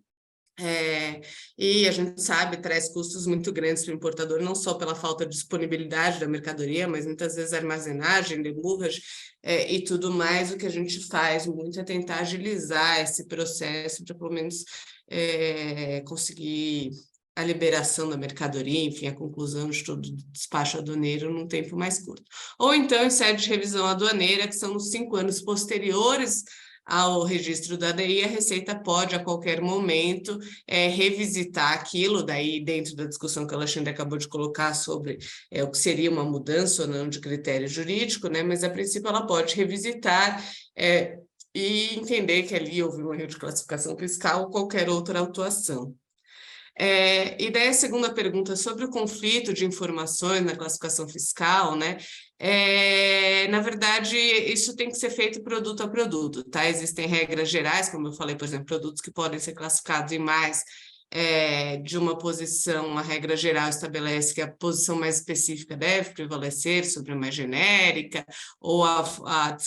E a gente sabe, traz custos muito grandes para o importador, não só pela falta de disponibilidade da mercadoria, mas muitas vezes armazenagem, demurras e tudo mais. O que a gente faz muito é tentar agilizar esse processo para, pelo menos, conseguir a liberação da mercadoria, enfim, a conclusão de todo o despacho aduaneiro num tempo mais curto. Ou então, em sede de revisão aduaneira, que são nos 5 anos posteriores ao registro da DI, a Receita pode, a qualquer momento, revisitar aquilo, daí dentro da discussão que a Alexandre acabou de colocar sobre o que seria uma mudança ou não de critério jurídico, né? Mas, a princípio, ela pode revisitar e entender que ali houve um erro de classificação fiscal ou qualquer outra autuação. E daí a segunda pergunta sobre o conflito de informações na classificação fiscal, né? Na verdade, isso tem que ser feito produto a produto, tá? Existem regras gerais, como eu falei, por exemplo, produtos que podem ser classificados em mais de uma posição. A regra geral estabelece que a posição mais específica deve prevalecer sobre a mais genérica, ou a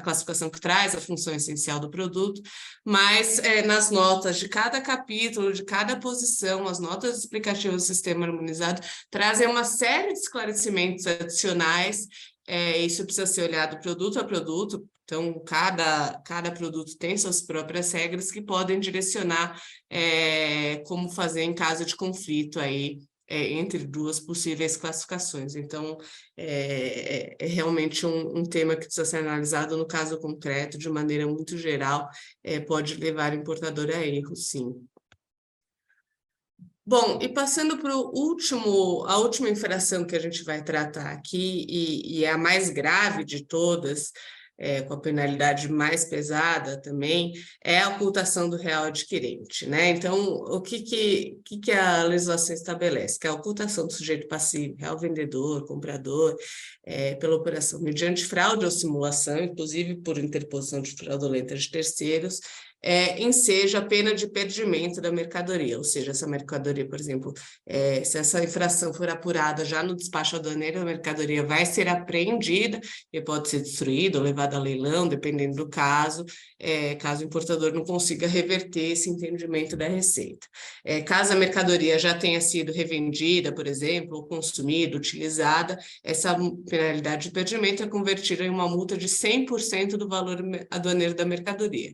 classificação que traz a função essencial do produto, mas nas notas de cada capítulo, de cada posição, as notas explicativas do sistema harmonizado trazem uma série de esclarecimentos adicionais. Isso precisa ser olhado produto a produto, então cada produto tem suas próprias regras que podem direcionar como fazer em caso de conflito aí, entre duas possíveis classificações. Então, é realmente um tema que precisa ser analisado no caso concreto, de maneira muito geral, pode levar o importador a erro, sim. Bom, e passando para a última infração que a gente vai tratar aqui, e é a mais grave de todas, com a penalidade mais pesada também, é a ocultação do real adquirente, né? Então, o que a legislação estabelece? Que a ocultação do sujeito passivo, real vendedor, comprador, pela operação mediante fraude ou simulação, inclusive por interposição de fraudulenta de terceiros, enseja a pena de perdimento da mercadoria, ou seja, essa mercadoria, por exemplo, se essa infração for apurada já no despacho aduaneiro, a mercadoria vai ser apreendida e pode ser destruída ou levada a leilão, dependendo do caso, caso o importador não consiga reverter esse entendimento da Receita. Caso a mercadoria já tenha sido revendida, por exemplo, ou consumida, utilizada, essa penalidade de perdimento é convertida em uma multa de 100% do valor aduaneiro da mercadoria.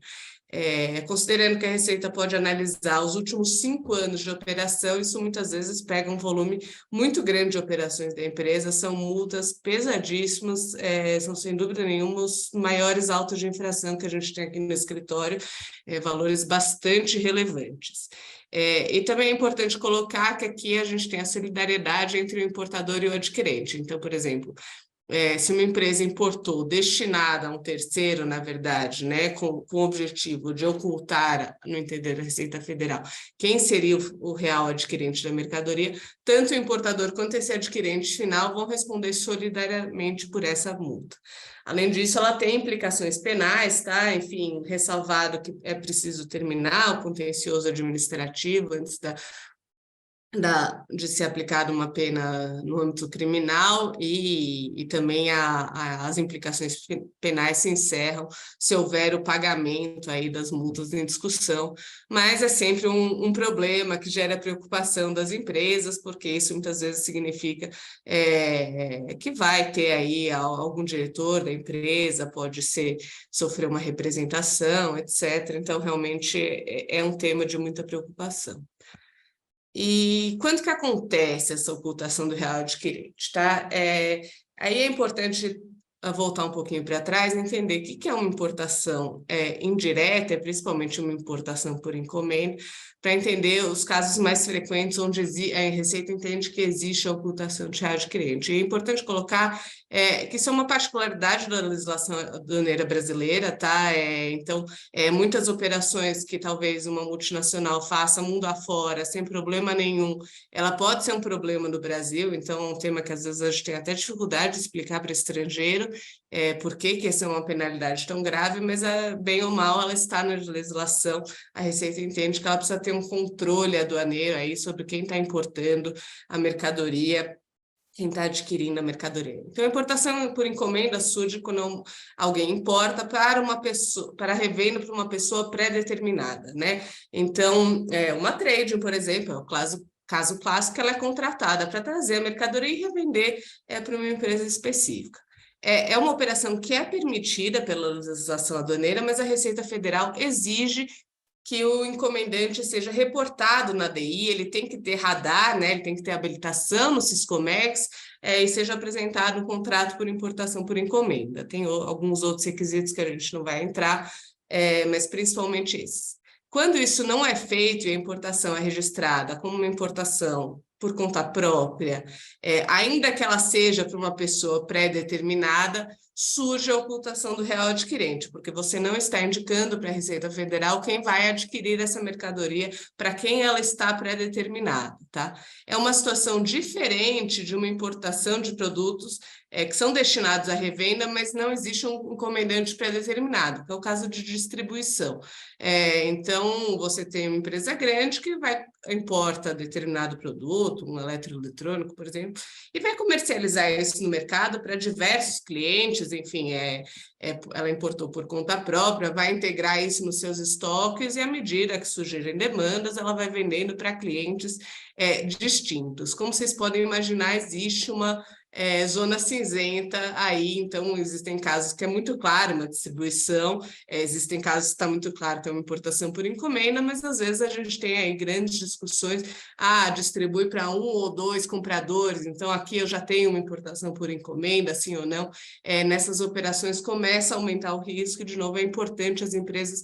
Considerando que a Receita pode analisar os últimos 5 anos de operação, isso muitas vezes pega um volume muito grande de operações da empresa, são multas pesadíssimas, são sem dúvida nenhuma os maiores autos de infração que a gente tem aqui no escritório, valores bastante relevantes. E também é importante colocar que aqui a gente tem a solidariedade entre o importador e o adquirente. Então, por exemplo, se uma empresa importou destinada a um terceiro, na verdade, né, com o objetivo de ocultar, no entender da Receita Federal, quem seria o real adquirente da mercadoria, tanto o importador quanto esse adquirente final vão responder solidariamente por essa multa. Além disso, ela tem implicações penais, tá? Enfim, ressalvado que é preciso terminar o contencioso administrativo antes de ser aplicada uma pena no âmbito criminal e também as implicações penais se encerram se houver o pagamento aí das multas em discussão, mas é sempre um problema que gera preocupação das empresas, porque isso muitas vezes significa que vai ter aí algum diretor da empresa, pode sofrer uma representação, etc. Então, realmente é um tema de muita preocupação. E quando que acontece essa ocultação do real adquirente, tá? Aí é importante voltar um pouquinho para trás e entender o que é uma importação indireta, principalmente uma importação por encomenda, para entender os casos mais frequentes onde a Receita entende que existe a ocultação de real adquirente. E é importante colocar que isso é uma particularidade da legislação aduaneira brasileira, tá? Então, muitas operações que talvez uma multinacional faça mundo afora, sem problema nenhum, ela pode ser um problema no Brasil, então é um tema que às vezes a gente tem até dificuldade de explicar para estrangeiro, por que essa é uma penalidade tão grave, mas bem ou mal ela está na legislação, a Receita entende que ela precisa ter um controle aduaneiro aí sobre quem está importando a mercadoria, quem está adquirindo a mercadoria. Então, a importação por encomenda surge quando alguém importa para uma pessoa, para revenda para uma pessoa pré-determinada, né? Então, uma trading, por exemplo, é o caso clássico, ela é contratada para trazer a mercadoria e revender para uma empresa específica. É uma operação que é permitida pela legislação aduaneira, mas a Receita Federal exige que o encomendante seja reportado na DI, ele tem que ter radar, né? Ele tem que ter habilitação no Siscomex e seja apresentado um contrato por importação por encomenda. Tem alguns outros requisitos que a gente não vai entrar, mas principalmente esses. Quando isso não é feito e a importação é registrada como uma importação por conta própria, ainda que ela seja para uma pessoa pré-determinada, surge a ocultação do real adquirente, porque você não está indicando para a Receita Federal quem vai adquirir essa mercadoria, para quem ela está pré-determinada, tá? É uma situação diferente de uma importação de produtos que são destinados à revenda, mas não existe um encomendante pré-determinado, que é o caso de distribuição. Então, você tem uma empresa grande que importa determinado produto, um eletroeletrônico, por exemplo, e vai comercializar isso no mercado para diversos clientes, enfim, ela importou por conta própria, vai integrar isso nos seus estoques e à medida que surgirem demandas, ela vai vendendo para clientes distintos. Como vocês podem imaginar, existe uma zona cinzenta aí, então existem casos que é muito claro uma distribuição, existem casos que está muito claro que é uma importação por encomenda, mas às vezes a gente tem aí grandes discussões, distribui para 1 ou 2 compradores, então aqui eu já tenho uma importação por encomenda, sim ou não, nessas operações começa a aumentar o risco, e de novo é importante as empresas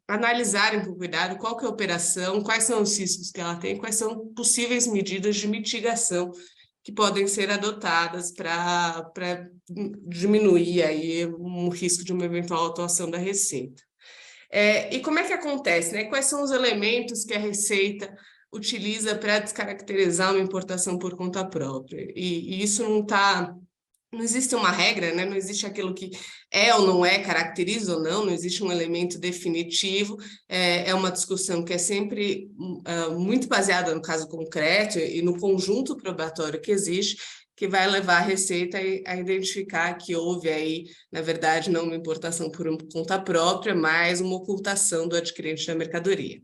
analisarem com cuidado qual que é a operação, quais são os riscos que ela tem, quais são possíveis medidas de mitigação que podem ser adotadas para diminuir aí o risco de uma eventual atuação da Receita. E como é que acontece, né? Quais são os elementos que a Receita utiliza para descaracterizar uma importação por conta própria? E isso não existe uma regra, né? Não existe aquilo que é ou não é, caracteriza ou não existe um elemento definitivo, é uma discussão que é sempre muito baseada no caso concreto e no conjunto probatório que existe, que vai levar a Receita a identificar que houve aí, na verdade, não uma importação por conta própria, mas uma ocultação do adquirente da mercadoria.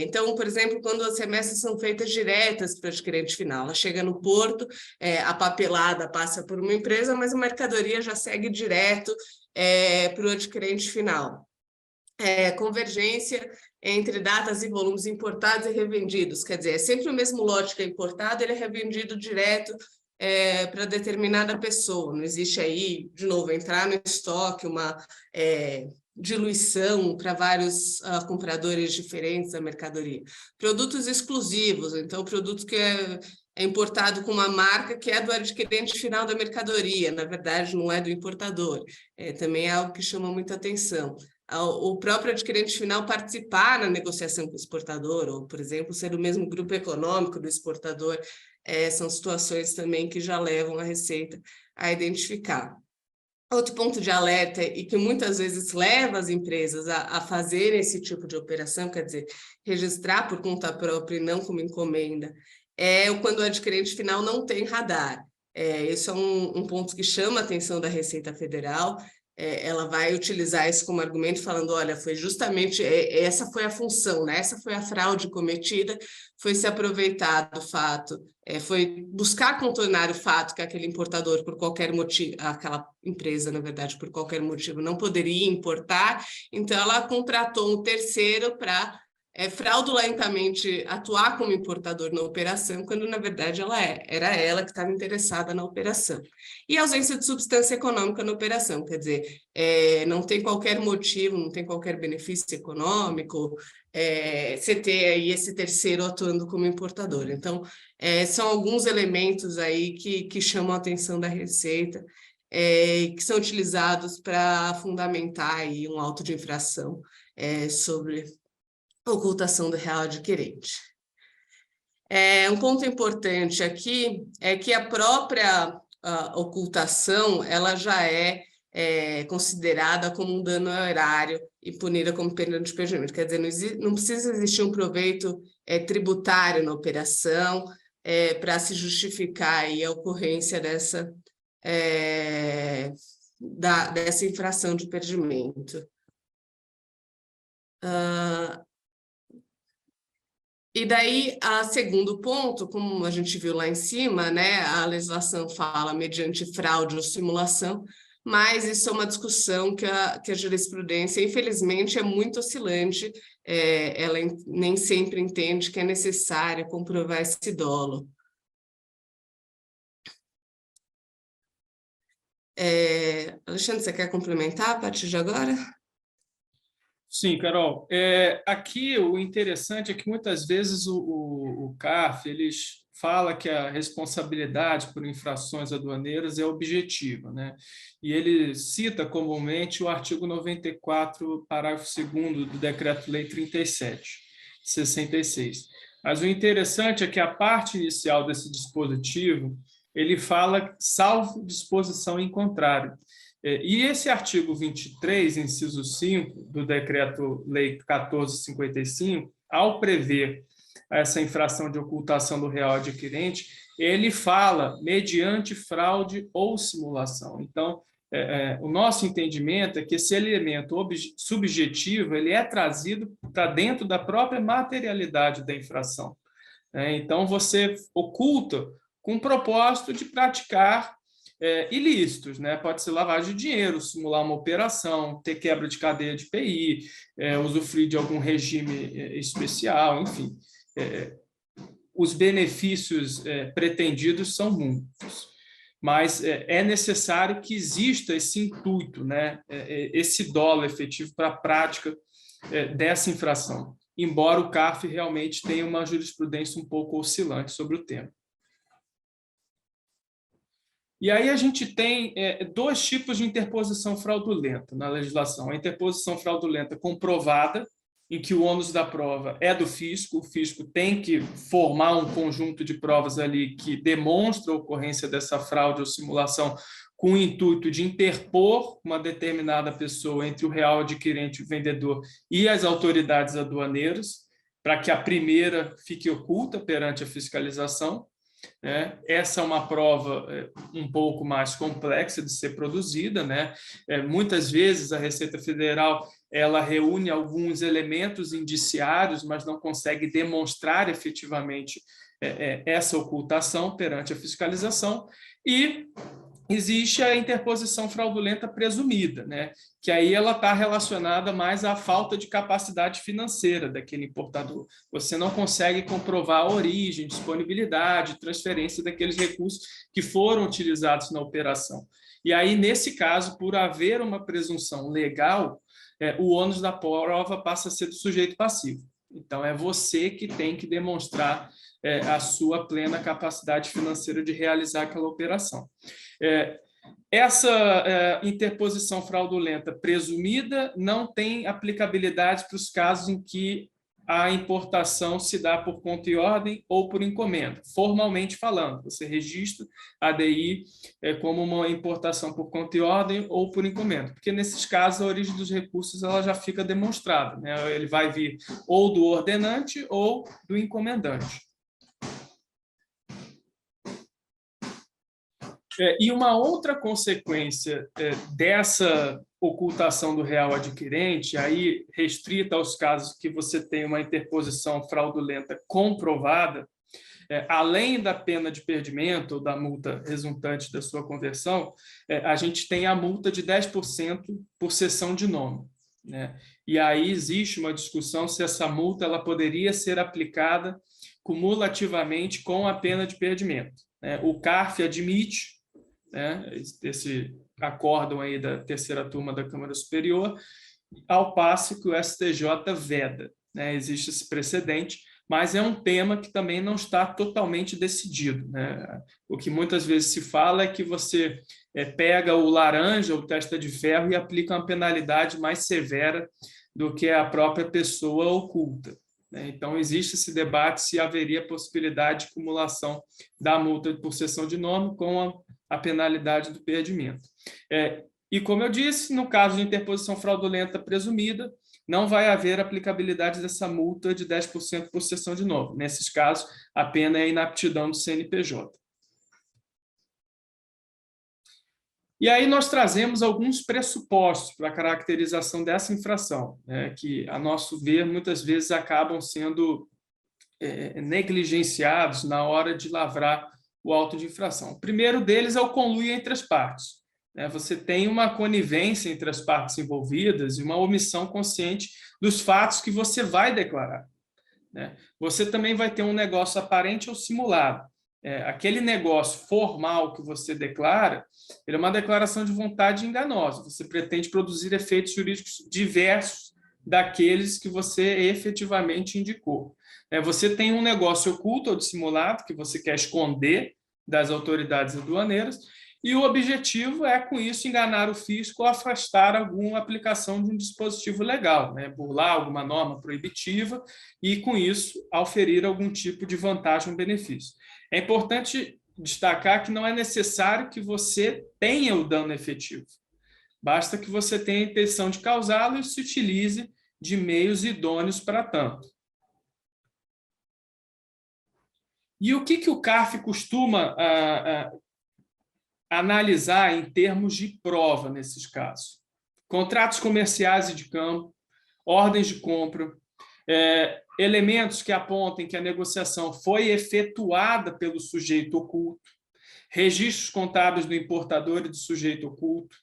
Então, por exemplo, quando as remessas são feitas diretas para o adquirente final, ela chega no porto, a papelada passa por uma empresa, mas a mercadoria já segue direto para o adquirente final. Convergência entre datas e volumes importados e revendidos, quer dizer, é sempre o mesmo lote que é importado, ele é revendido direto para determinada pessoa, não existe aí, de novo, entrar no estoque, uma diluição para vários compradores diferentes da mercadoria. Produtos exclusivos, então, produto que é importado com uma marca que é do adquirente final da mercadoria, na verdade, não é do importador. Também é algo que chama muita atenção. O próprio adquirente final participar na negociação com o exportador, ou, por exemplo, ser do mesmo grupo econômico do exportador, são situações também que já levam a Receita a identificar. Outro ponto de alerta e que muitas vezes leva as empresas a fazer esse tipo de operação, quer dizer, registrar por conta própria e não como encomenda, é quando o adquirente final não tem radar. Isso é um ponto que chama a atenção da Receita Federal. Ela vai utilizar isso como argumento, falando, olha, foi justamente, essa foi a função, né? Essa foi a fraude cometida, foi se aproveitar do fato, foi buscar contornar o fato que aquele importador, por qualquer motivo, aquela empresa, na verdade, por qualquer motivo, não poderia importar, então ela contratou um terceiro para fraudulentamente atuar como importador na operação, quando, na verdade, era ela que estava interessada na operação. E ausência de substância econômica na operação, quer dizer, não tem qualquer motivo, não tem qualquer benefício econômico, você ter aí esse terceiro atuando como importador. Então, são alguns elementos aí que chamam a atenção da Receita, que são utilizados para fundamentar aí um auto de infração sobre ocultação do real adquirente. Um ponto importante aqui é que a própria ocultação ela já é considerada como um dano ao erário e punida como pena de perdimento. Quer dizer, não precisa existir um proveito tributário na operação para se justificar aí a ocorrência dessa infração de perdimento. E daí, segundo ponto, como a gente viu lá em cima, né, a legislação fala mediante fraude ou simulação, mas isso é uma discussão que a jurisprudência, infelizmente, é muito oscilante, ela nem sempre entende que é necessário comprovar esse dolo. Alexandre, você quer complementar a partir de agora? Sim, Carol. Aqui o interessante é que muitas vezes o CARF eles fala que a responsabilidade por infrações aduaneiras é objetiva, né? E ele cita comumente o artigo 94, parágrafo 2º do Decreto-Lei 37, de 66. Mas o interessante é que a parte inicial desse dispositivo ele fala salvo disposição em contrário. E esse artigo 23, inciso 5, do Decreto-Lei 1455, ao prever essa infração de ocultação do real adquirente, ele fala mediante fraude ou simulação. Então, o nosso entendimento é que esse elemento subjetivo ele é trazido para dentro da própria materialidade da infração. Então, você oculta com o propósito de praticar ilícitos, né? Pode ser lavagem de dinheiro, simular uma operação, ter quebra de cadeia de PI, usufruir de algum regime especial, enfim. Os benefícios pretendidos são muitos, mas é necessário que exista esse intuito, né? Esse dolo efetivo para a prática dessa infração, embora o CARF realmente tenha uma jurisprudência um pouco oscilante sobre o tema. E aí a gente tem dois tipos de interposição fraudulenta na legislação. A interposição fraudulenta comprovada, em que o ônus da prova é do fisco, o fisco tem que formar um conjunto de provas ali que demonstra a ocorrência dessa fraude ou simulação com o intuito de interpor uma determinada pessoa entre o real adquirente, o vendedor e as autoridades aduaneiras, para que a primeira fique oculta perante a fiscalização. Essa é uma prova um pouco mais complexa de ser produzida, né? Muitas vezes a Receita Federal ela reúne alguns elementos indiciários, mas não consegue demonstrar efetivamente essa ocultação perante a fiscalização. E existe a interposição fraudulenta presumida, né? Que aí ela está relacionada mais à falta de capacidade financeira daquele importador. Você não consegue comprovar a origem, disponibilidade, transferência daqueles recursos que foram utilizados na operação. E aí, nesse caso, por haver uma presunção legal, o ônus da prova passa a ser do sujeito passivo. Então, é você que tem que demonstrar a sua plena capacidade financeira de realizar aquela operação. Essa interposição fraudulenta presumida não tem aplicabilidade para os casos em que a importação se dá por conta e ordem ou por encomenda, formalmente falando. Você registra a ADI como uma importação por conta e ordem ou por encomenda, porque nesses casos a origem dos recursos ela já fica demonstrada, né? Ele vai vir ou do ordenante ou do encomendante. E uma outra consequência dessa ocultação do real adquirente, aí restrita aos casos que você tem uma interposição fraudulenta comprovada, além da pena de perdimento ou da multa resultante da sua conversão, a gente tem a multa de 10% por cessão de nome, né? E aí existe uma discussão se essa multa ela poderia ser aplicada cumulativamente com a pena de perdimento, né? O CARF admite, né, esse acórdão aí da terceira turma da Câmara Superior, ao passo que o STJ veda, né? Existe esse precedente, mas é um tema que também não está totalmente decidido, né? O que muitas vezes se fala é que você pega o laranja, o testa de ferro, e aplica uma penalidade mais severa do que a própria pessoa oculta, né? Então, existe esse debate se haveria possibilidade de cumulação da multa por cessão de nome com a penalidade do perdimento. E, como eu disse, no caso de interposição fraudulenta presumida, não vai haver aplicabilidade dessa multa de 10% por cessão de nome. Nesses casos, a pena é inaptidão do CNPJ. E aí nós trazemos alguns pressupostos para a caracterização dessa infração, né, que, a nosso ver, muitas vezes acabam sendo negligenciados na hora de lavrar o auto de infração. O primeiro deles é o conluio entre as partes. Você tem uma conivência entre as partes envolvidas e uma omissão consciente dos fatos que você vai declarar. Você também vai ter um negócio aparente ou simulado. Aquele negócio formal que você declara, ele é uma declaração de vontade enganosa. Você pretende produzir efeitos jurídicos diversos daqueles que você efetivamente indicou. Você tem um negócio oculto ou dissimulado que você quer esconder das autoridades aduaneiras, e o objetivo é, com isso, enganar o fisco ou afastar alguma aplicação de um dispositivo legal, né? Burlar alguma norma proibitiva e, com isso, auferir algum tipo de vantagem ou benefício. É importante destacar que não é necessário que você tenha o dano efetivo. Basta que você tenha a intenção de causá-lo e se utilize de meios idôneos para tanto. E o que o CARF costuma analisar em termos de prova nesses casos? Contratos comerciais e de campo, ordens de compra, elementos que apontem que a negociação foi efetuada pelo sujeito oculto, registros contábeis do importador e do sujeito oculto,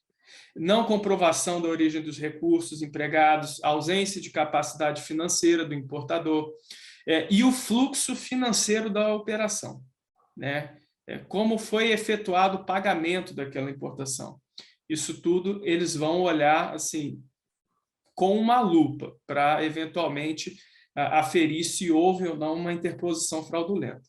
não comprovação da origem dos recursos empregados, ausência de capacidade financeira do importador, e o fluxo financeiro da operação, né? Como foi efetuado o pagamento daquela importação. Isso tudo eles vão olhar assim com uma lupa para, eventualmente, aferir se houve ou não uma interposição fraudulenta.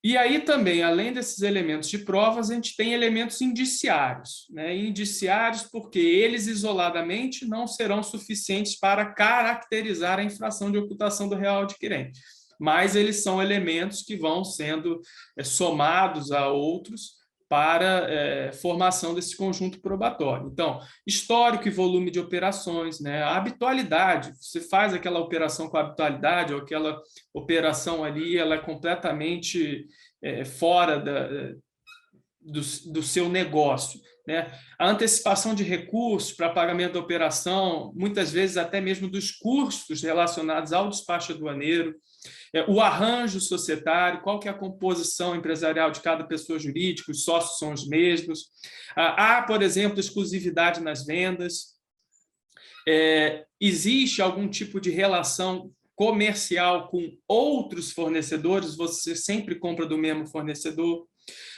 E aí também, além desses elementos de provas, a gente tem elementos indiciários, né? Indiciários porque eles, isoladamente, não serão suficientes para caracterizar a infração de ocultação do real adquirente, mas eles são elementos que vão sendo somados a outros para formação desse conjunto probatório. Então, histórico e volume de operações, né? A habitualidade, você faz aquela operação com habitualidade, ou aquela operação ali, ela é completamente fora do seu negócio, né? A antecipação de recursos para pagamento da operação, muitas vezes até mesmo dos custos relacionados ao despacho aduaneiro, o arranjo societário, qual que é a composição empresarial de cada pessoa jurídica, os sócios são os mesmos. Há, por exemplo, exclusividade nas vendas. Existe algum tipo de relação comercial com outros fornecedores, você sempre compra do mesmo fornecedor.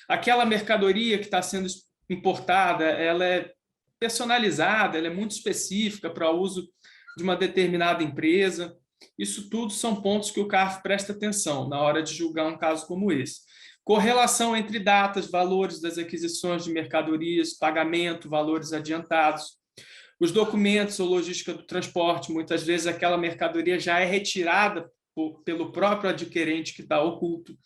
Aquela mercadoria que está sendo importada, ela é personalizada, ela é muito específica para uso de uma determinada empresa. Isso tudo são pontos que o CARF presta atenção na hora de julgar um caso como esse. Correlação entre datas, valores das aquisições de mercadorias, pagamento, valores adiantados. Os documentos ou logística do transporte, muitas vezes aquela mercadoria já é retirada pelo próprio adquirente que está oculto.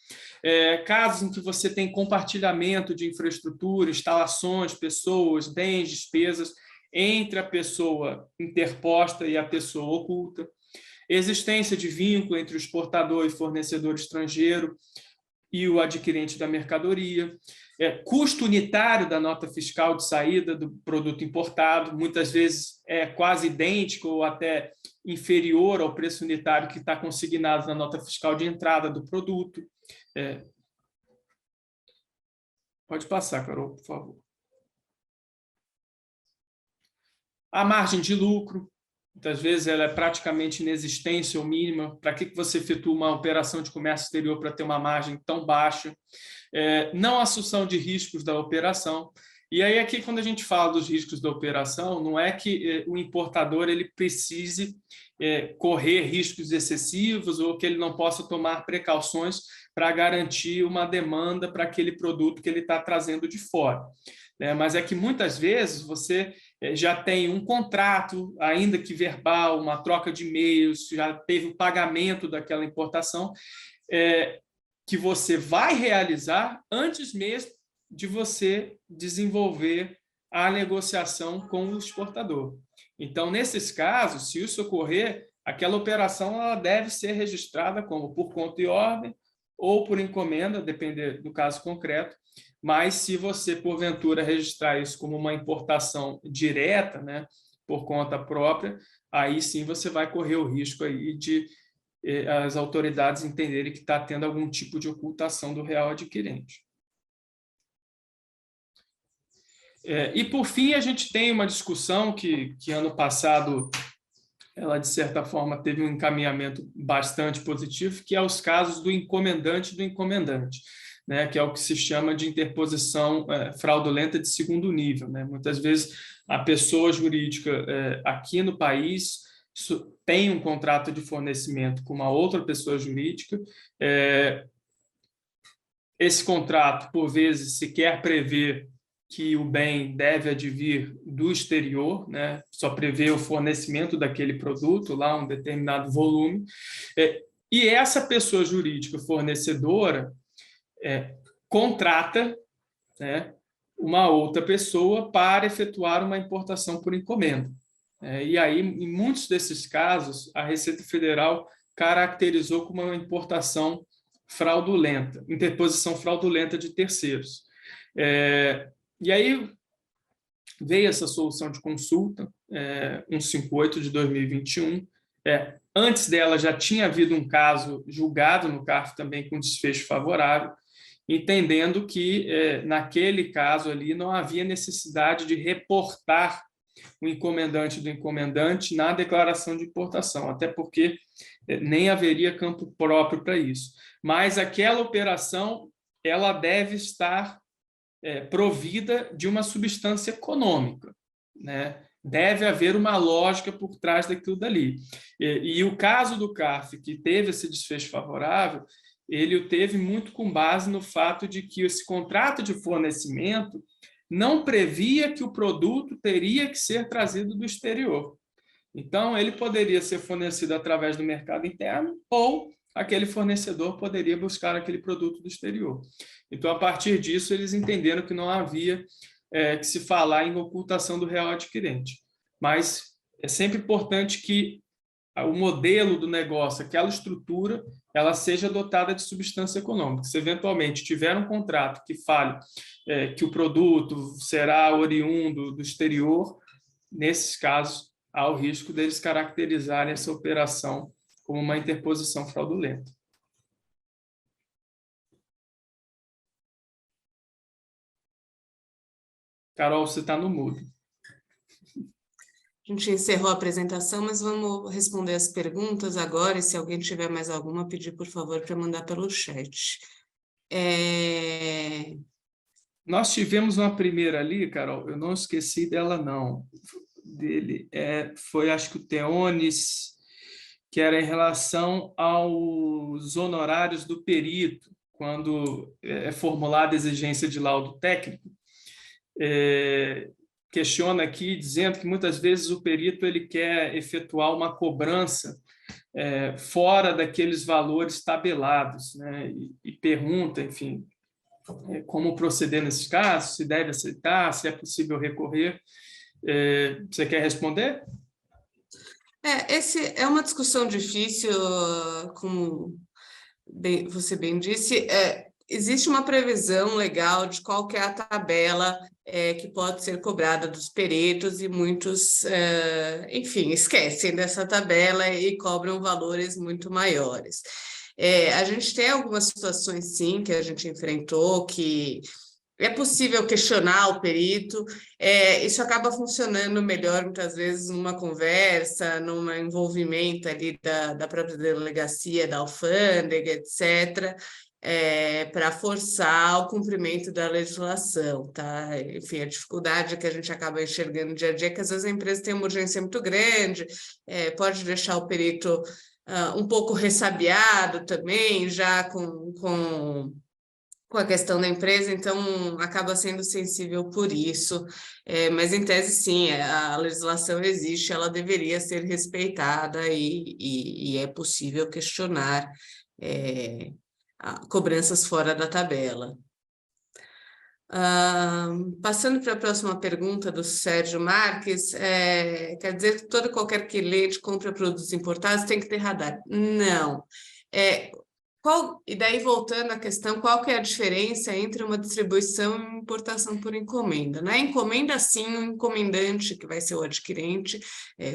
Casos em que você tem compartilhamento de infraestrutura, instalações, pessoas, bens, despesas entre a pessoa interposta e a pessoa oculta. Existência de vínculo entre o exportador e fornecedor estrangeiro e o adquirente da mercadoria. Custo unitário da nota fiscal de saída do produto importado, muitas vezes é quase idêntico ou até inferior ao preço unitário que está consignado na nota fiscal de entrada do produto. Pode passar, Carol, por favor. A margem de lucro, muitas vezes ela é praticamente inexistente ou mínima. Para que você efetua uma operação de comércio exterior para ter uma margem tão baixa? Não assunção de riscos da operação. E aí aqui, quando a gente fala dos riscos da operação, não é que o importador ele precise correr riscos excessivos ou que ele não possa tomar precauções para garantir uma demanda para aquele produto que ele está trazendo de fora. Mas é que muitas vezes você já tem um contrato, ainda que verbal, uma troca de e-mails, já teve o pagamento daquela importação, que você vai realizar antes mesmo de você desenvolver a negociação com o exportador. Então, nesses casos, se isso ocorrer, aquela operação ela deve ser registrada como por conta e ordem ou por encomenda, depender do caso concreto. Mas se você, porventura, registrar isso como uma importação direta, né, por conta própria, aí sim você vai correr o risco aí de as autoridades entenderem que está tendo algum tipo de ocultação do real adquirente. E, por fim, a gente tem uma discussão que ano passado, ela, de certa forma, teve um encaminhamento bastante positivo, que é os casos do encomendante e do encomendante, né, que é o que se chama de interposição fraudulenta de segundo nível, né? Muitas vezes a pessoa jurídica aqui no país tem um contrato de fornecimento com uma outra pessoa jurídica. Esse contrato, por vezes, sequer prevê que o bem deve advir do exterior, né? Só prevê o fornecimento daquele produto, lá um determinado volume. E essa pessoa jurídica fornecedora contrata, né, uma outra pessoa para efetuar uma importação por encomenda. E aí, em muitos desses casos, a Receita Federal caracterizou como uma importação fraudulenta, interposição fraudulenta de terceiros. E aí veio essa solução de consulta, 158 de 2021. Antes dela já tinha havido um caso julgado no CARF também com desfecho favorável, entendendo que naquele caso ali não havia necessidade de reportar o encomendante do encomendante na declaração de importação, até porque nem haveria campo próprio para isso. Mas aquela operação ela deve estar provida de uma substância econômica, né? Deve haver uma lógica por trás daquilo dali. E o caso do CARF, que teve esse desfecho favorável, ele o teve muito com base no fato de que esse contrato de fornecimento não previa que o produto teria que ser trazido do exterior. Então, ele poderia ser fornecido através do mercado interno ou aquele fornecedor poderia buscar aquele produto do exterior. Então, a partir disso, eles entenderam que não havia que se falar em ocultação do real adquirente. Mas é sempre importante que o modelo do negócio, aquela estrutura, ela seja dotada de substância econômica. Se eventualmente tiver um contrato que fale que o produto será oriundo do exterior, nesses casos, há o risco deles caracterizarem essa operação como uma interposição fraudulenta. Carol, você está no mudo. A gente encerrou a apresentação, mas vamos responder as perguntas agora, e se alguém tiver mais alguma, pedir, por favor, para mandar pelo chat. Nós tivemos uma primeira ali, Carol, eu não esqueci dela, não. Foi, acho que o Teones, que era em relação aos honorários do perito, quando é formulada a exigência de laudo técnico, questiona aqui dizendo que muitas vezes o perito ele quer efetuar uma cobrança fora daqueles valores tabelados, né? E pergunta, enfim, como proceder nesses casos, se deve aceitar, se é possível recorrer. Você quer responder? Esse é uma discussão difícil, como você bem disse. Existe uma previsão legal de qual que é a tabela que pode ser cobrada dos peritos, e muitos, enfim, esquecem dessa tabela e cobram valores muito maiores. A gente tem algumas situações, sim, que a gente enfrentou, que é possível questionar o perito. Isso acaba funcionando melhor, muitas vezes, numa conversa, num envolvimento ali da própria delegacia, da alfândega, etc., para forçar o cumprimento da legislação, tá? Enfim, a dificuldade que a gente acaba enxergando no dia a dia é que às vezes a empresa tem uma urgência muito grande, pode deixar o perito um pouco ressabiado também, já com a questão da empresa, então acaba sendo sensível por isso. Mas em tese, sim, a legislação existe, ela deveria ser respeitada, e é possível questionar cobranças fora da tabela. Passando para a próxima pergunta do Sérgio Marques, quer dizer que todo qualquer cliente compra produtos importados tem que ter radar? Não. E daí, voltando à questão, qual que é a diferença entre uma distribuição e uma importação por encomenda? Na encomenda, sim, o encomendante, que vai ser o adquirente,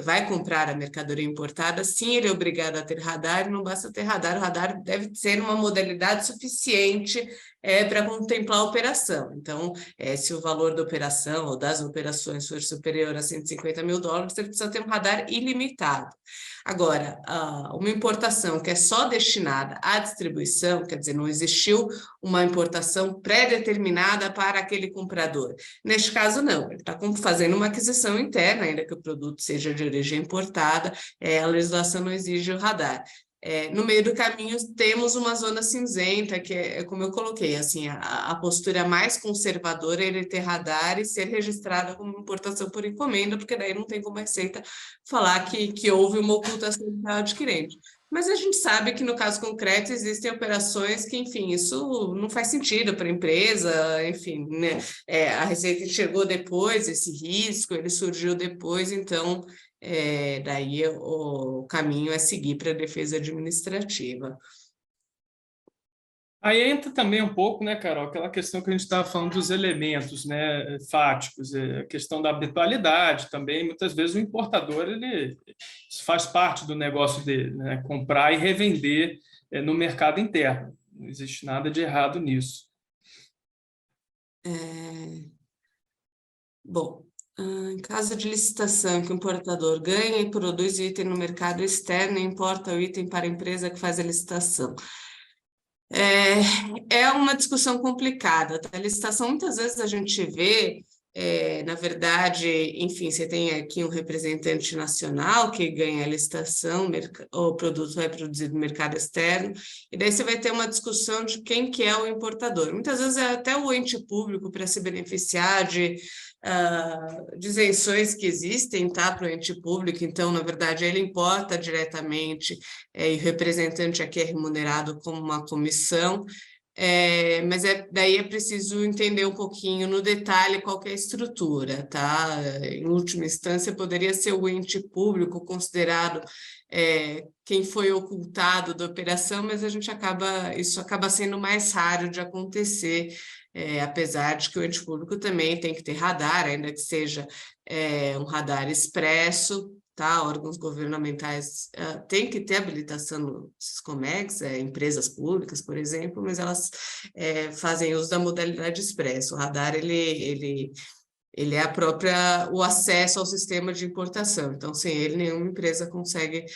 vai comprar a mercadoria importada, sim, ele é obrigado a ter radar, e não basta ter radar, o radar deve ser uma modalidade suficiente para contemplar a operação. Então, se o valor da operação ou das operações for superior a $150 mil, você precisa ter um radar ilimitado. Agora, uma importação que é só destinada à distribuição, quer dizer, não existiu uma importação pré-determinada para aquele comprador. Neste caso, não, ele está fazendo uma aquisição interna, ainda que o produto seja de origem importada, a legislação não exige o radar. No meio do caminho temos uma zona cinzenta, que é como eu coloquei, assim, a postura mais conservadora é ele ter radar e ser registrada como importação por encomenda, porque daí não tem como a Receita falar que houve uma ocultação para o adquirente. Mas a gente sabe que no caso concreto existem operações que, enfim, isso não faz sentido para a empresa, enfim, né? A Receita enxergou depois esse risco, ele surgiu depois, então daí o caminho é seguir para a defesa administrativa. Aí entra também um pouco, né, Carol, aquela questão que a gente estava falando dos elementos, né, fáticos, a questão da habitualidade também. Muitas vezes o importador ele faz parte do negócio dele, né, comprar e revender no mercado interno. Não existe nada de errado nisso. Bom, em caso de licitação que o importador ganha e produz o item no mercado externo e importa o item para a empresa que faz a licitação. É uma discussão complicada. A licitação, muitas vezes a gente vê, na verdade, enfim, você tem aqui um representante nacional que ganha a licitação, o produto é produzido no mercado externo, e daí você vai ter uma discussão de quem que é o importador. Muitas vezes é até o ente público para se beneficiar de isenções que existem, tá, para o ente público. Então, na verdade, ele importa diretamente, e o representante aqui é remunerado como uma comissão, mas daí é preciso entender um pouquinho no detalhe qual que é a estrutura, tá? Em última instância, poderia ser o ente público considerado quem foi ocultado da operação, mas isso acaba sendo mais raro de acontecer, apesar de que o ente público também tem que ter radar, ainda que seja um radar expresso, tá? Órgãos governamentais têm que ter habilitação no Siscomex, empresas públicas, por exemplo, mas elas fazem uso da modalidade expresso. O radar, ele é o acesso ao sistema de importação, então sem ele nenhuma empresa consegue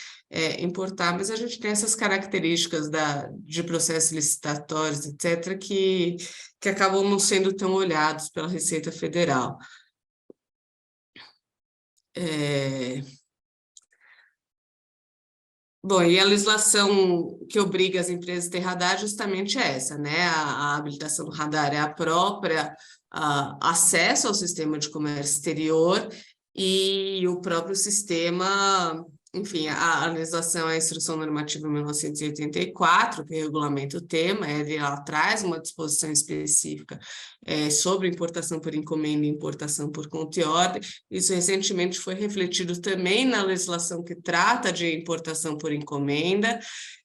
importar, mas a gente tem essas características de processos licitatórios, etc., que acabam não sendo tão olhados pela Receita Federal. Bom, e a legislação que obriga as empresas a ter radar é justamente essa, né? A habilitação do radar é a própria acesso ao sistema de comércio exterior e o próprio sistema, enfim, a legislação é a Instrução Normativa 1984, que regulamenta o tema, ela traz uma disposição específica sobre importação por encomenda e importação por conta e ordem. Isso recentemente foi refletido também na legislação que trata de importação por encomenda.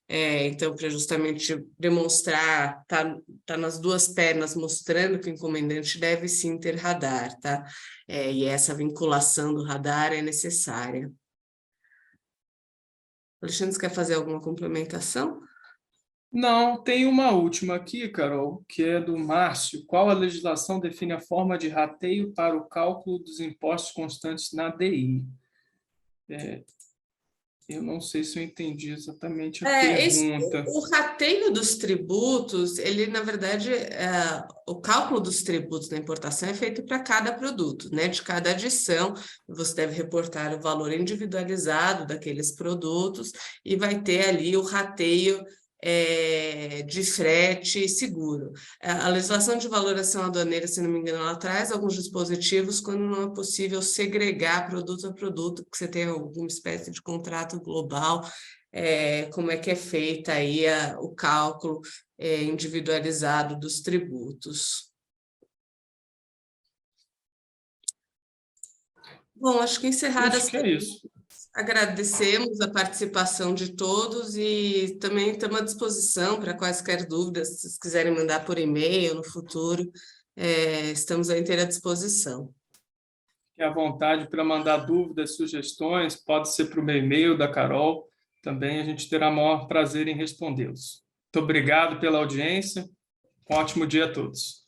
Então, para justamente demonstrar, tá nas duas pernas, mostrando que o encomendante deve sim ter radar, tá? E essa vinculação do radar é necessária. Alexandre, você quer fazer alguma complementação? Não, tem uma última aqui, Carol, que é do Márcio. Qual a legislação define a forma de rateio para o cálculo dos impostos constantes na DI? Eu não sei se eu entendi exatamente a pergunta. O rateio dos tributos, ele, na verdade, o cálculo dos tributos da importação é feito para cada produto, né? De cada adição, você deve reportar o valor individualizado daqueles produtos e vai ter ali o rateio de frete seguro. A legislação de valoração aduaneira, se não me engano, ela traz alguns dispositivos quando não é possível segregar produto a produto, porque você tem alguma espécie de contrato global, como é que é feita aí o cálculo individualizado dos tributos. Bom, acho que encerrada Acho que é isso. Agradecemos a participação de todos e também estamos à disposição para quaisquer dúvidas, se vocês quiserem mandar por e-mail no futuro, estamos à inteira disposição. Fique à vontade para mandar dúvidas, sugestões, pode ser para o meu e-mail da Carol, também a gente terá o maior prazer em respondê-los. Muito obrigado pela audiência, um ótimo dia a todos.